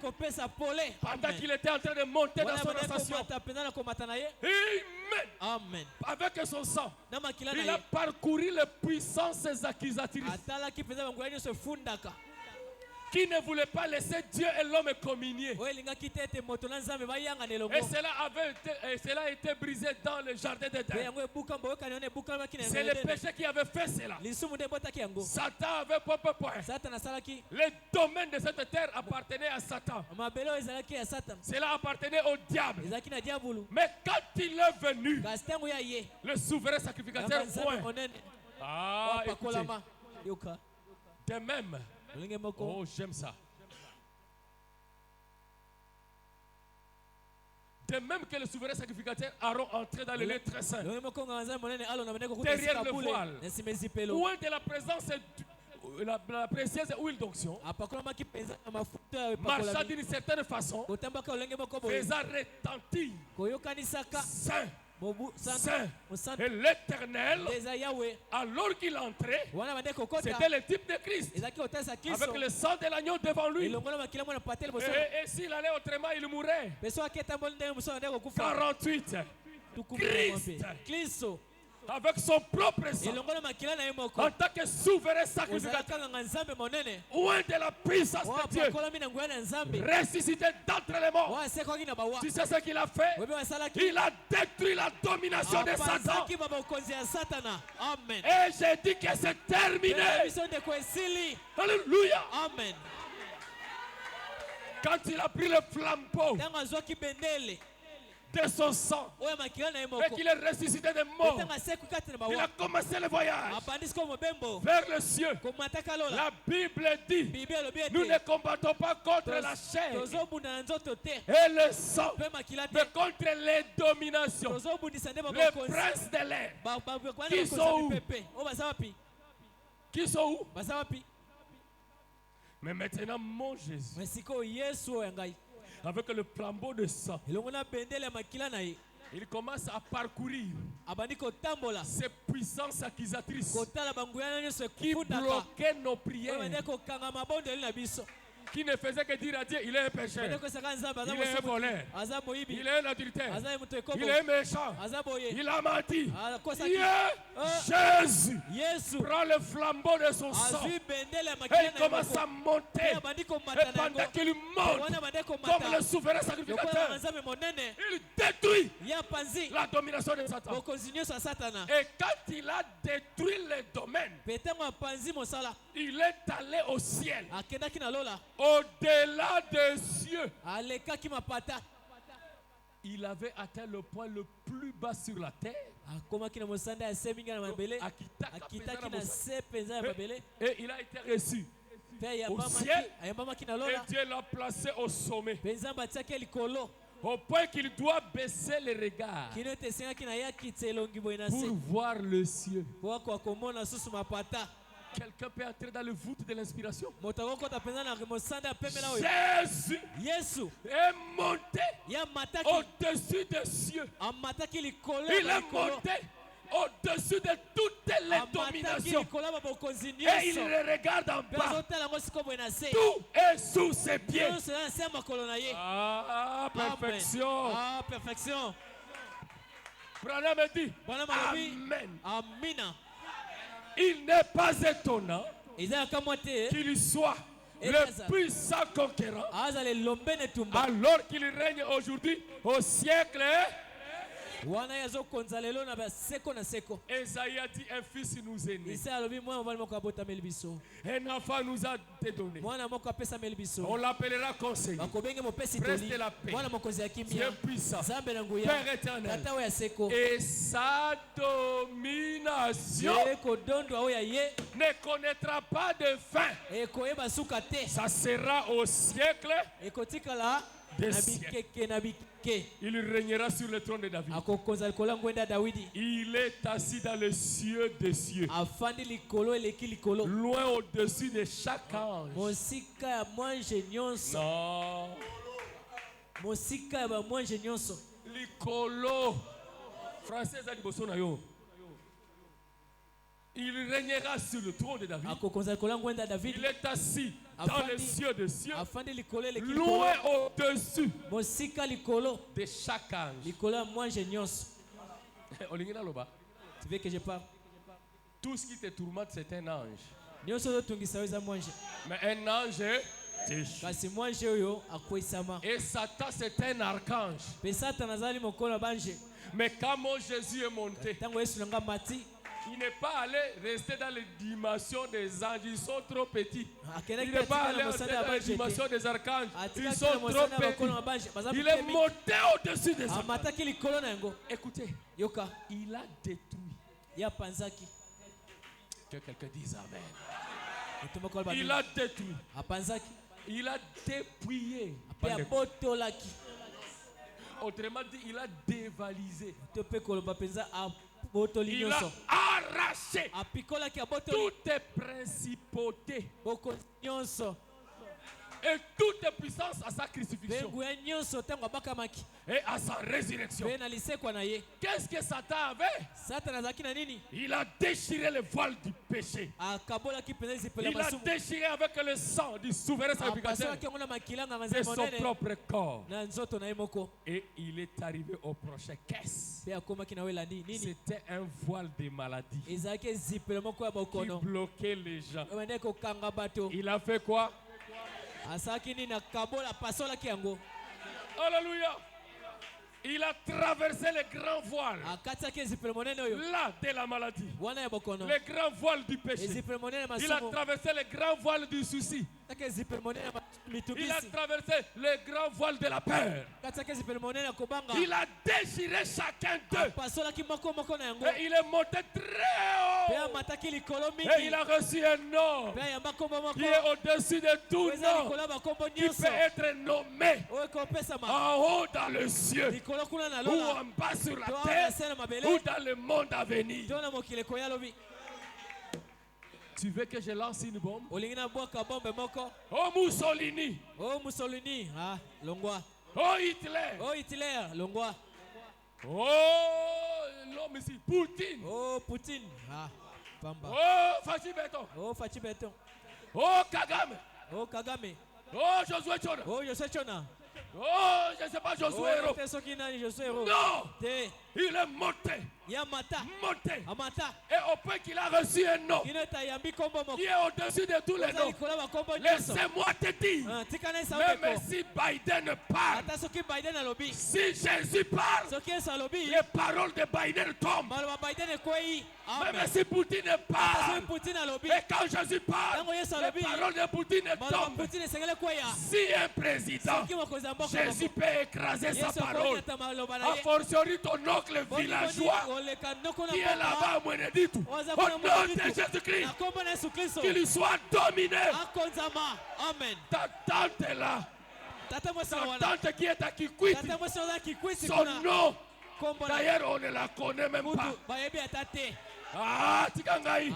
pendant qu'il était en train de monter dans son ascension. Amen. Avec son sang, il a parcouru les puissances accusatrices qui ne voulait pas laisser Dieu et l'homme communier. Et cela a été brisé dans le jardin d'Éden. C'est le péché qui avait fait cela. Satan avait le domaine de cette terre appartenait à Satan. Cela appartenait au diable. Mais quand il est venu, le souverain sacrificateur, écoutez, de même. Oh, j'aime ça. De même que le souverain sacrificateur Aaron entrait dans le lieu très saint, derrière le voile, loin de la présence la précieuse huile d'onction, marcha d'une certaine façon, faisant retentir Saint et l'Éternel. Alors qu'il entrait, c'était le type de Christ, avec le sang de l'agneau devant lui. Et s'il allait autrement, il mourrait. 48. Christ, avec son propre sang, en tant que souverain sacrificateur, loin de la puissance de Dieu, ressuscité d'entre les morts. Tu sais ce qu'il a fait? Il a détruit la domination de Satan. Et j'ai dit que c'est terminé. Alléluia. Amen. Quand il a pris le flambeau de son sang et qu'il est ressuscité des morts, il a commencé le voyage vers le ciel. La Bible dit, nous ne combattons pas contre la chair et le sang, mais contre les dominations, les princes de l'air. Qui sont où? Qui sont où? Mais maintenant, mon Jésus, avec le flambeau de sang, il commence à parcourir ces puissances accusatrices qui bloquaient nos prières, qui ne faisait que dire à Dieu, il est un pécheur, il est un voleur, il est un adultère, il est méchant, il a menti. Jésus prend le flambeau de son sang et il commence à monter. Et pendant qu'il monte comme le souverain sacrificateur, il détruit la domination de Satan. Et quand il a détruit les domaines, il est allé au ciel, au-delà des cieux. Il avait atteint le point le plus bas sur la terre. Et il a été reçu au ciel. Et Dieu l'a placé au sommet. Au point qu'il doit baisser les regards pour voir le ciel. Quelqu'un peut entrer dans le voûte de l'inspiration. Jésus est monté au-dessus des cieux. Il est monté au-dessus de toutes les dominations. Et il regarde en bas. Tout est sous ses pieds. Ah, perfection. Ah, perfection. Branham me dit Amen. Amen. Il n'est pas étonnant qu'il soit le puissant conquérant alors qu'il règne aujourd'hui au siècle. Esaïe a dit un fils nous est né. Un enfant nous a été donné. On l'appellera conseiller, prince de la paix, Dieu puissant, Père éternel. Et sa domination ne connaîtra pas de fin. Ça sera au siècle des siècles. Il régnera sur le trône de David. Il est assis dans les cieux des cieux, loin au-dessus de chaque ange. Non. Likolo. Français a dit Bosonayo. Il régnera sur le trône de David. Il est assis dans les cieux des cieux, loin au-dessus de chaque ange. Tu veux que je parle? Tout ce qui te tourmente, c'est un ange. Mais un ange est et Satan, c'est un archange. Mais quand mon Jésus est monté, il n'est pas allé rester dans les dimensions des anges, ils sont trop petits. Il n'est pas allé rester dans les dimensions des archanges, ils sont trop petits. Il est monté au-dessus des anges. Écoutez, il a détruit. Que quelqu'un dise Amen. Il a détruit. Il a dépouillé. Autrement dit, il a dévalisé. Il a arraché toutes les principautés et toute puissance à sa crucifixion et à sa résurrection. Qu'est-ce que Satan avait? Il a déchiré le voile du péché. Il a déchiré avec le sang du souverain sacrificateur de son propre corps. Et il est arrivé au prochain. Qu'est-ce? C'était un voile de maladie qui bloquait les gens. Il a fait quoi? Alléluia. Il a traversé le grand voile là de la maladie, le grand voile du péché. Il a traversé le grand voile du souci. Il a traversé le grand voile de la peur. Il a déchiré chacun d'eux. Et il est monté très haut. Et il a reçu un nom qui est au-dessus de tout nom, qui peut être nommé en haut dans le ciel, ou en bas sur la terre, ou dans le monde à venir. Tu veux que je lance une bombe? Oh Mussolini. Ah, Longwa. Oh Hitler. Longwa. Oh l'homme ici, Poutine. Oh Poutine. Ah, Pamba. Oh Fachi Beton. Oh Kagame. Oh Josué Chona. Oh, je ne sais pas, Josué Héros. Non, il est monté. Et au point qu'il a reçu un nom qui est au-dessus de tous les noms. Laissez-moi te dire, même si Biden parle, si Jésus parle, les paroles de Biden tombent. Même si Poutine parle, et quand Jésus parle, les paroles de Poutine tombent. Si un président, Jésus peut écraser sa parole, a fortiori ton oncle villageois qui est là-bas à Mweneditu, au nom de Jésus-Christ, qu'il soit dominé. Amen. Ta tante est là. Sa tante qui est à Kikwit, son nom, d'ailleurs on ne la connaît même pas. Ah, tikangai.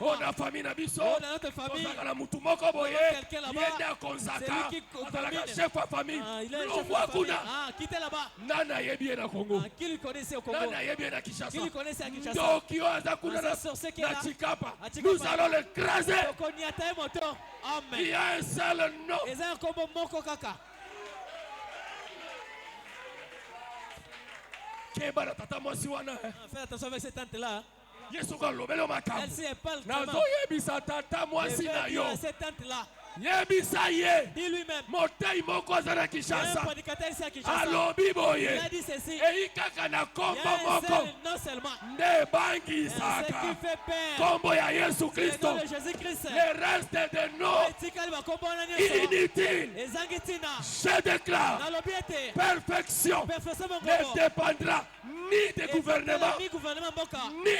On a famille na biso. On a famille. On a mutu moko boye. Yende akonzaka. Azalaka chef wa famille. Longwa kuna. Quittez là-bas. Nana yebi na Congo. Qui le connaissait au Congo? Nana yebi na Kinshasa. Qui le connaissait à Kinshasa? Tokyo azakuna na Chikapa. Nous allons l'écraser. Il y a un seul nom. Kebara tata mwasi wana. Fais attention avec cette tante-là. Yesu ka lobelo makambo. Elle sait pas le nazo yebisa tata mwasi na yo. Cette tante-là. Yebisa ye. Dis lui-même. Motei moko azana Kinshasa. Alobi boye. Il a dit ceci. Ei kaka na kombo moko. Non seulement. Ne bangi saka. Ce qui fait peur. Kombo ya Yesu Kristo. Le reste de nos inutiles. Je déclare. Perfection. Ne dépendra ni des gouvernements, ni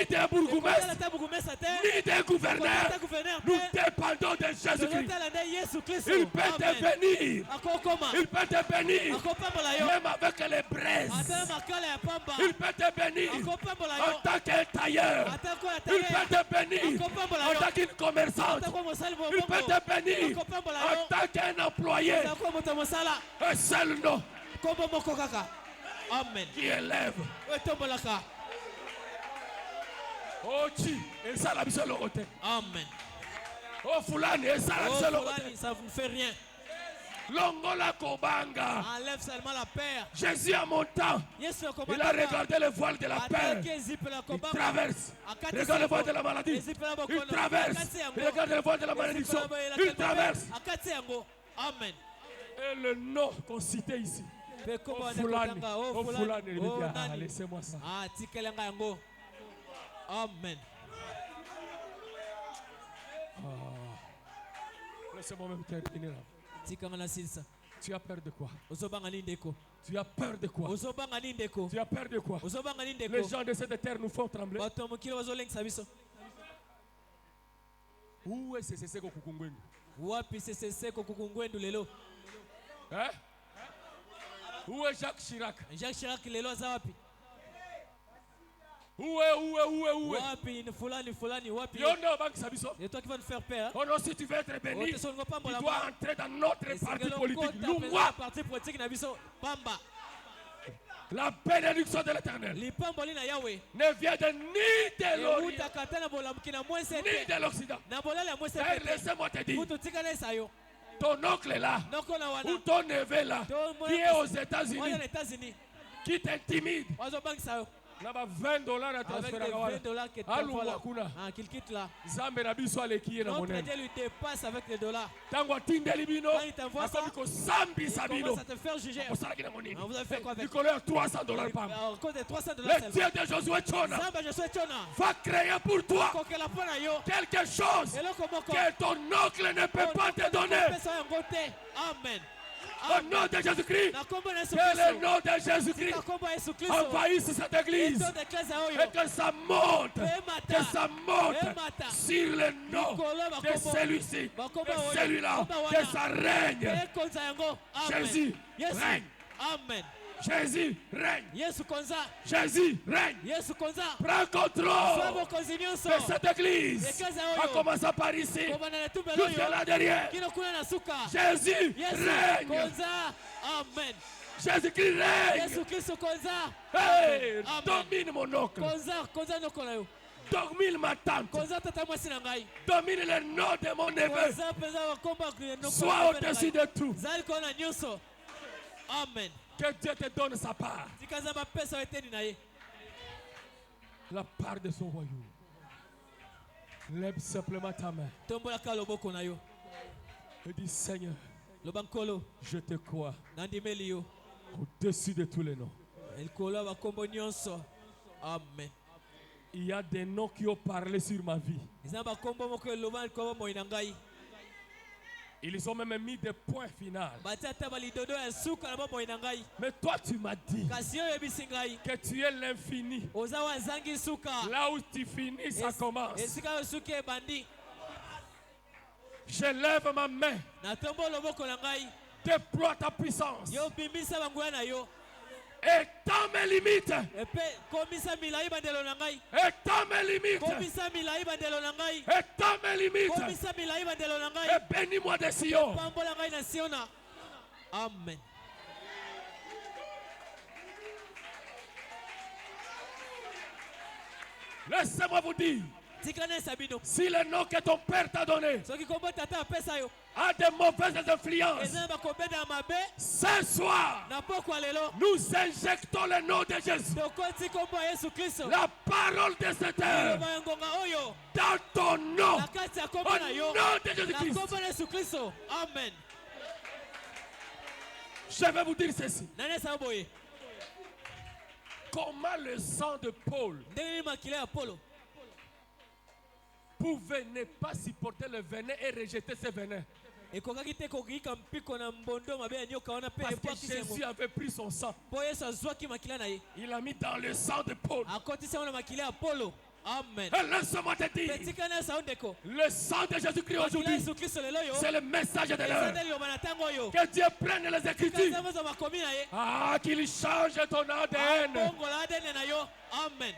des bourgmestres, ni des gouverneurs. Nous dépendons de Jésus-Christ. Il peut devenir, même avec les braises. Il peut devenir en tant qu'un tailleur. Il peut devenir en tant qu'une commerçante. Il peut devenir en tant qu'un employé. Un seul nom qui élève. Oh, et ça la mission côté. Amen. Oh, Fulani, et ça la mission côté. Ça ne fait rien. Longola Kobanga. Enlève seulement la paix. Jésus à mon temps. Il a regardé le voile de la paix. Il traverse. Regarde le voile de la maladie. Il traverse. Regarde le voile de la malédiction. Il traverse. Amen. Et le nom qu'on citait ici. Oh Fulani. Oh Fulani. Laissez-moi ça. Amen. Laissez-moi même terminer là. Tu as peur de quoi? Tu as peur de quoi? Tu as peur de quoi? Les gens de cette terre nous font trembler. Où est CCC Kokukungwendu? Hein? Où est Jacques Chirac? Où est? Et toi qui vas nous faire peur. Oh non, si tu veux être béni, tu dois entrer dans notre parti politique. Nous, moi, la bénédiction de l'Éternel ne vient de ni de l'Orient, ni de l'Occident. Laissez-moi te dire, ton oncle est là, ou ton neveu là, qui est aux États-Unis, qui t'intimide. Là bas $20 à transférer qu'il quitte là. Zambe na biso aleki na monnaie. Dieu lui dépasse avec les dollars. Tango tindeli bino. Ça te fait juger. Vous avez fait quoi avec? $300 par mois. À cause de $300. Le Dieu de Josué Chona va créer pour toi quelque chose que ton oncle ne peut pas te donner. Amen. Au nom de Jésus-Christ, que le nom de Jésus-Christ envahisse cette église et que ça monte sur le nom de celui-ci, de celui-là, que ça règne. Jésus règne. Amen. Jésus règne. Jésus règne. Prends contrôle de cette église. En commençant par ici, jusqu'à là derrière. Jésus règne. Amen. Jésus-Christ règne. Hey, domine mon oncle. Domine ma tante. Domine le nom de mon neveu. Sois au-dessus de tout. Amen. Que Dieu te donne sa part. La part de son royaume. Lève simplement ta main. Et dis Seigneur, je te crois au-dessus de tous les noms. Amen. Il y a des noms qui ont parlé sur ma vie. Ils ont même mis des points finaux. Mais toi tu m'as dit que tu es l'infini. Là où tu finis, ça commence. Je lève ma main Déploie ta puissance. Étends mes limites. Étends mes limites. Étends mes limites. Et bénis-moi de Sion. Amen. Laissez-moi vous dire. Si le nom que ton père t'a donné a des mauvaises influences, ce soir, nous injectons le nom de Jésus, la parole de cette terre, dans ton nom, au nom de Jésus-Christ. Amen. Je vais vous dire ceci. Comment le sang de Paul pouvait ne pas supporter le venin et rejeter ce venin? Parce que Jésus avait pris son sang. Il a mis dans le sang de Paul. Amen. Laisse-moi te dire, le sang de Jésus-Christ aujourd'hui, c'est le message de l'heure. Que Dieu prenne les Écritures, qu'il change ton ADN. Amen.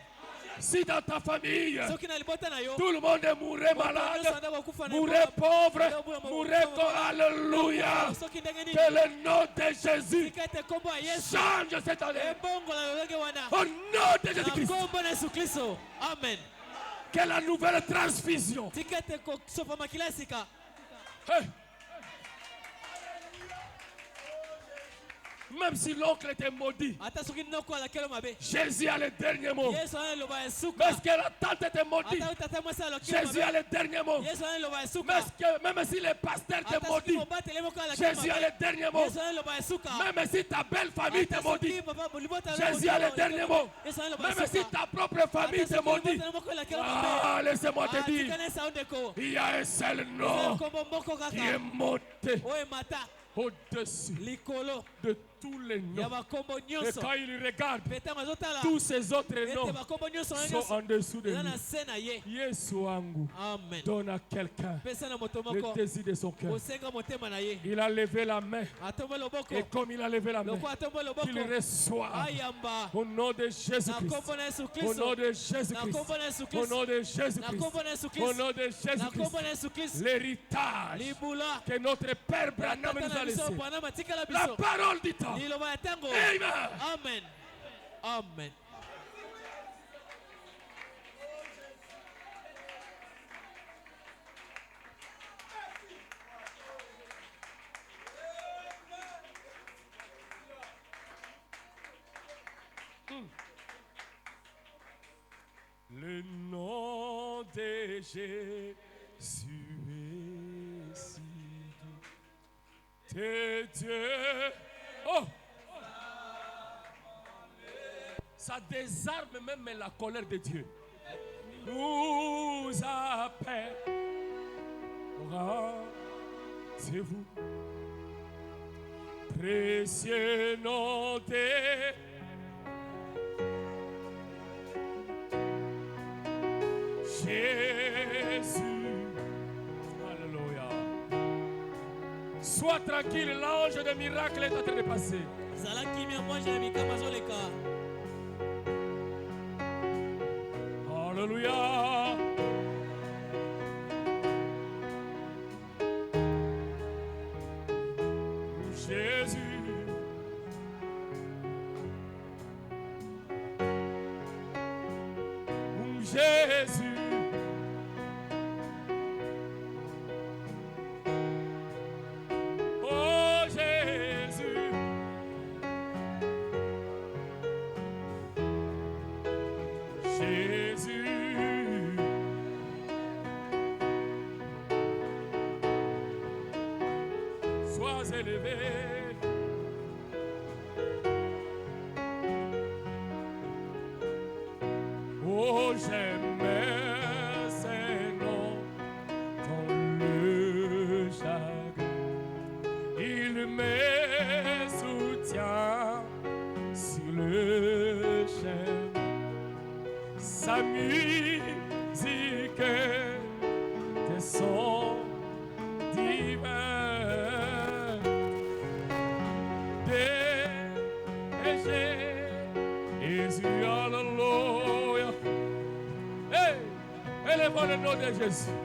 Si dans ta famille, tout le monde mourait malade, mourait pauvre, mourait alléluia, que le nom de Jésus change cette année. Au nom de Jésus-Christ. Amen. Que la nouvelle transfusion. Même si l'oncle était maudit, Jésus a le dernier mot. Parce que la tante était maudite, Jésus a le dernier mot. Parce que même si le pasteur était maudit, Jésus a le dernier mot. Même si ta belle famille était maudite, Jésus a le dernier mot. Même si ta propre famille était maudite, laissez-moi te dire, il y a un seul nom qui est monté au-dessus de tous les noms. Et quand il regarde, tous ces autres noms sont en dessous de lui. Yesu wangu, donne à quelqu'un le désir de son cœur. Il a levé la main. Et comme il a levé la main, qu'il reçoit au nom de Jésus-Christ. Au nom de Jésus-Christ. Au nom de Jésus-Christ. Au nom de Jésus-Christ. L'héritage que notre Père Branham nous a laissé. La parole du temps. Amen. Amen. Amen. Le nom de Jésus est si doux. De Dieu. Oh! Ça désarme même la colère de Dieu. Nous appelle. Rendez-vous. Précieux nom de Jésus. Alléluia. Sois tranquille, l'ange de miracle est en train de passer. Alléluia. Jésus. Jésus. Oh Jésus. Jésus. Sois élevé. Oh, j'aime ces noms dans le chagrin. Il me soutient sur le chemin. Sa musique des sons divins. Élevons le nom de Jésus.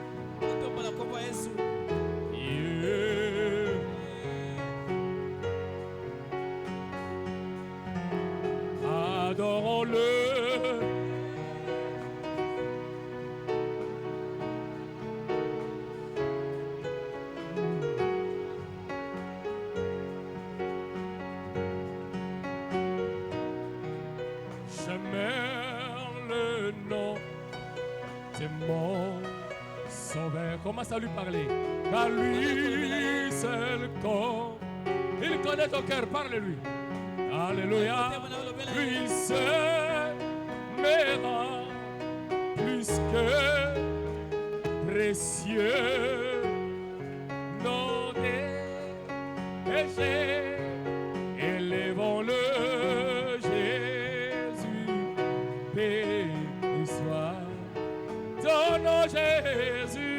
Adorons-le. Commence à lui parler. Car lui, c'est le corps. Il connaît ton cœur, parle-lui. Alléluia. Lui, il s'aimera plus que précieux. Non, et élevons-le, Jésus. Béni soit ton nom, Jésus.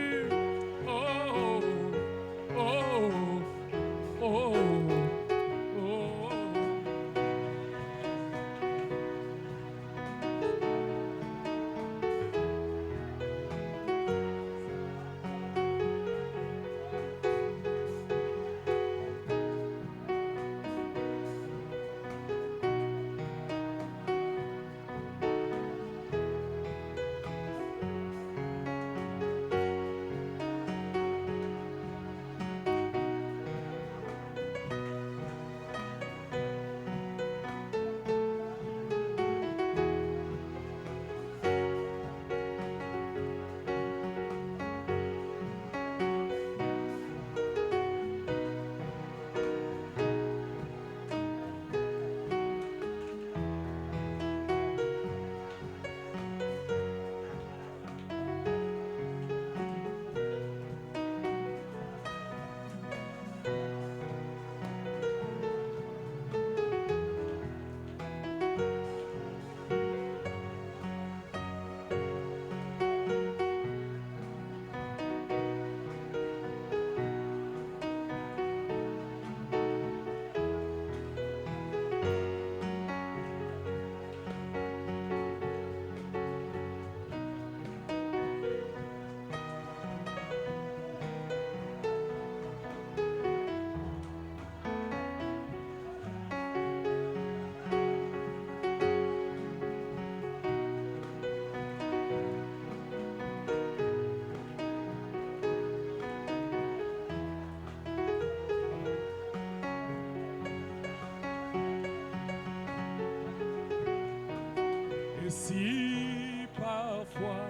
Si parfois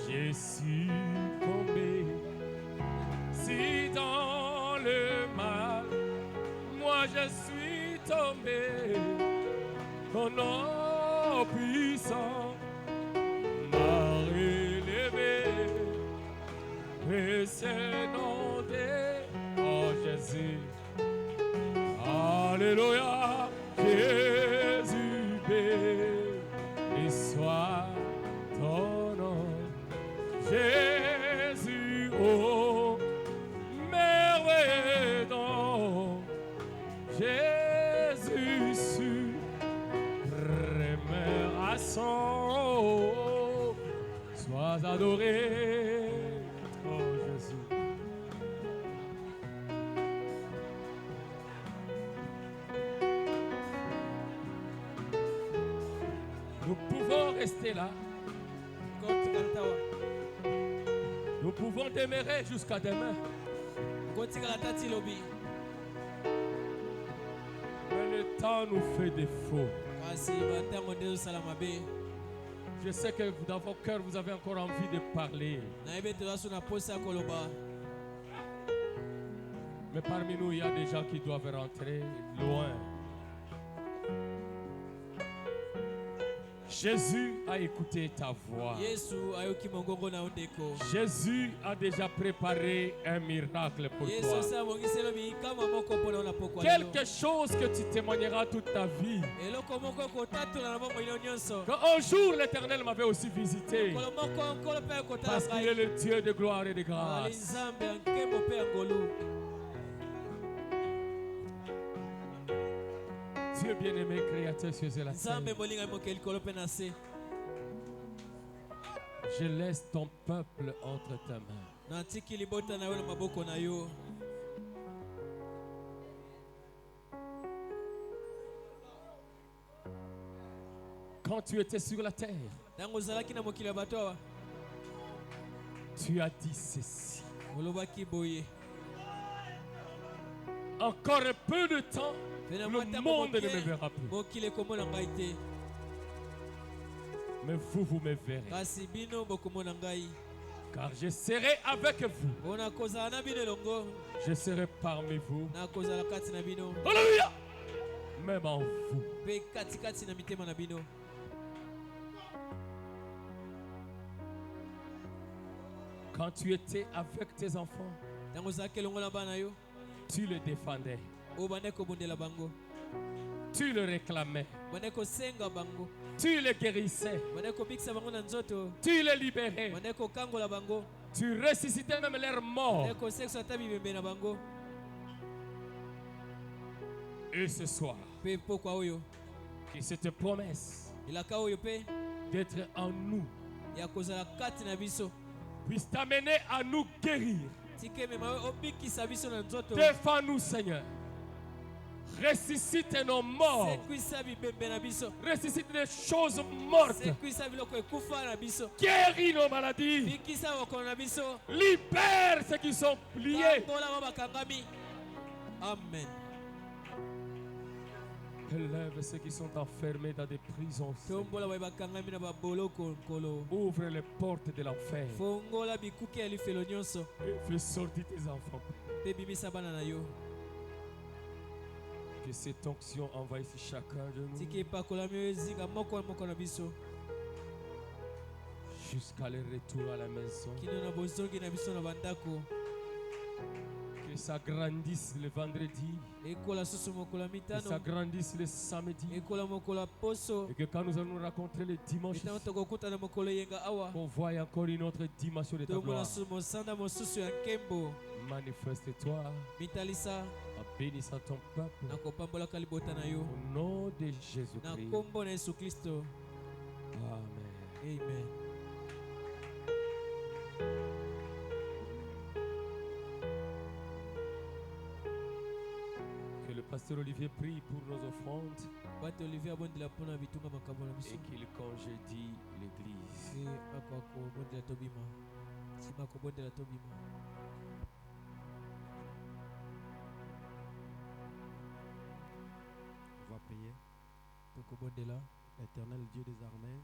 j'ai succombé, si dans le mal, moi je suis tombé, ton nom puissant m'a relevé, et c'est nom de oh Jésus, alléluia, Jésus béni soit ton nom, Jésus, oh merveilleux don, Jésus suprême à son, sois adoré, oh Jésus. Nous pouvons rester là. Nous pouvons demeurer jusqu'à demain. Mais le temps nous fait défaut. Je sais que dans vos cœurs, vous avez encore envie de parler. Mais parmi nous, il y a des gens qui doivent rentrer loin. Jésus a écouté ta voix. Jésus a déjà préparé un miracle pour toi. Quelque chose que tu témoigneras toute ta vie. Qu'un jour l'Éternel m'avait aussi visité. Parce qu'il est le Dieu de gloire et de grâce. Dieu bien-aimé, créateur cieux et la terre. Je laisse ton peuple entre ta main. Quand tu étais sur la terre, tu as dit ceci. Encore un peu de temps, le monde ne me verra plus. Mais vous me verrez. Car je serai avec vous. Je serai parmi vous. Alléluia. Même en vous. Quand tu étais avec tes enfants, tu les défendais. Tu le réclamais. Tu les guérissais. Tu les libérais. Tu ressuscitais même leurs morts. Et ce soir, que cette promesse d'être en nous puisse t'amener à nous guérir. Défends-nous, Seigneur. Ressuscite nos morts. Ressuscite les choses mortes. Guéris nos maladies. Libère ceux qui sont liés. Amen. Élève ceux qui sont enfermés dans des prisons. Ouvre les portes de l'enfer. Et fais sortir tes enfants. Que cette onction envahisse chacun de nous jusqu'à le retour à la maison. Que ça grandisse le vendredi. Que ça grandisse le samedi. Et que quand nous allons nous rencontrer le dimanche, on voit encore une autre dimension de ta gloire. Manifeste-toi en bénissant ton peuple. Au nom de Jésus-Christ. Amen. Amen. Que le pasteur Olivier prie pour nos offrandes et qu'il congédie l'église. On va prier. Éternel Dieu des armées,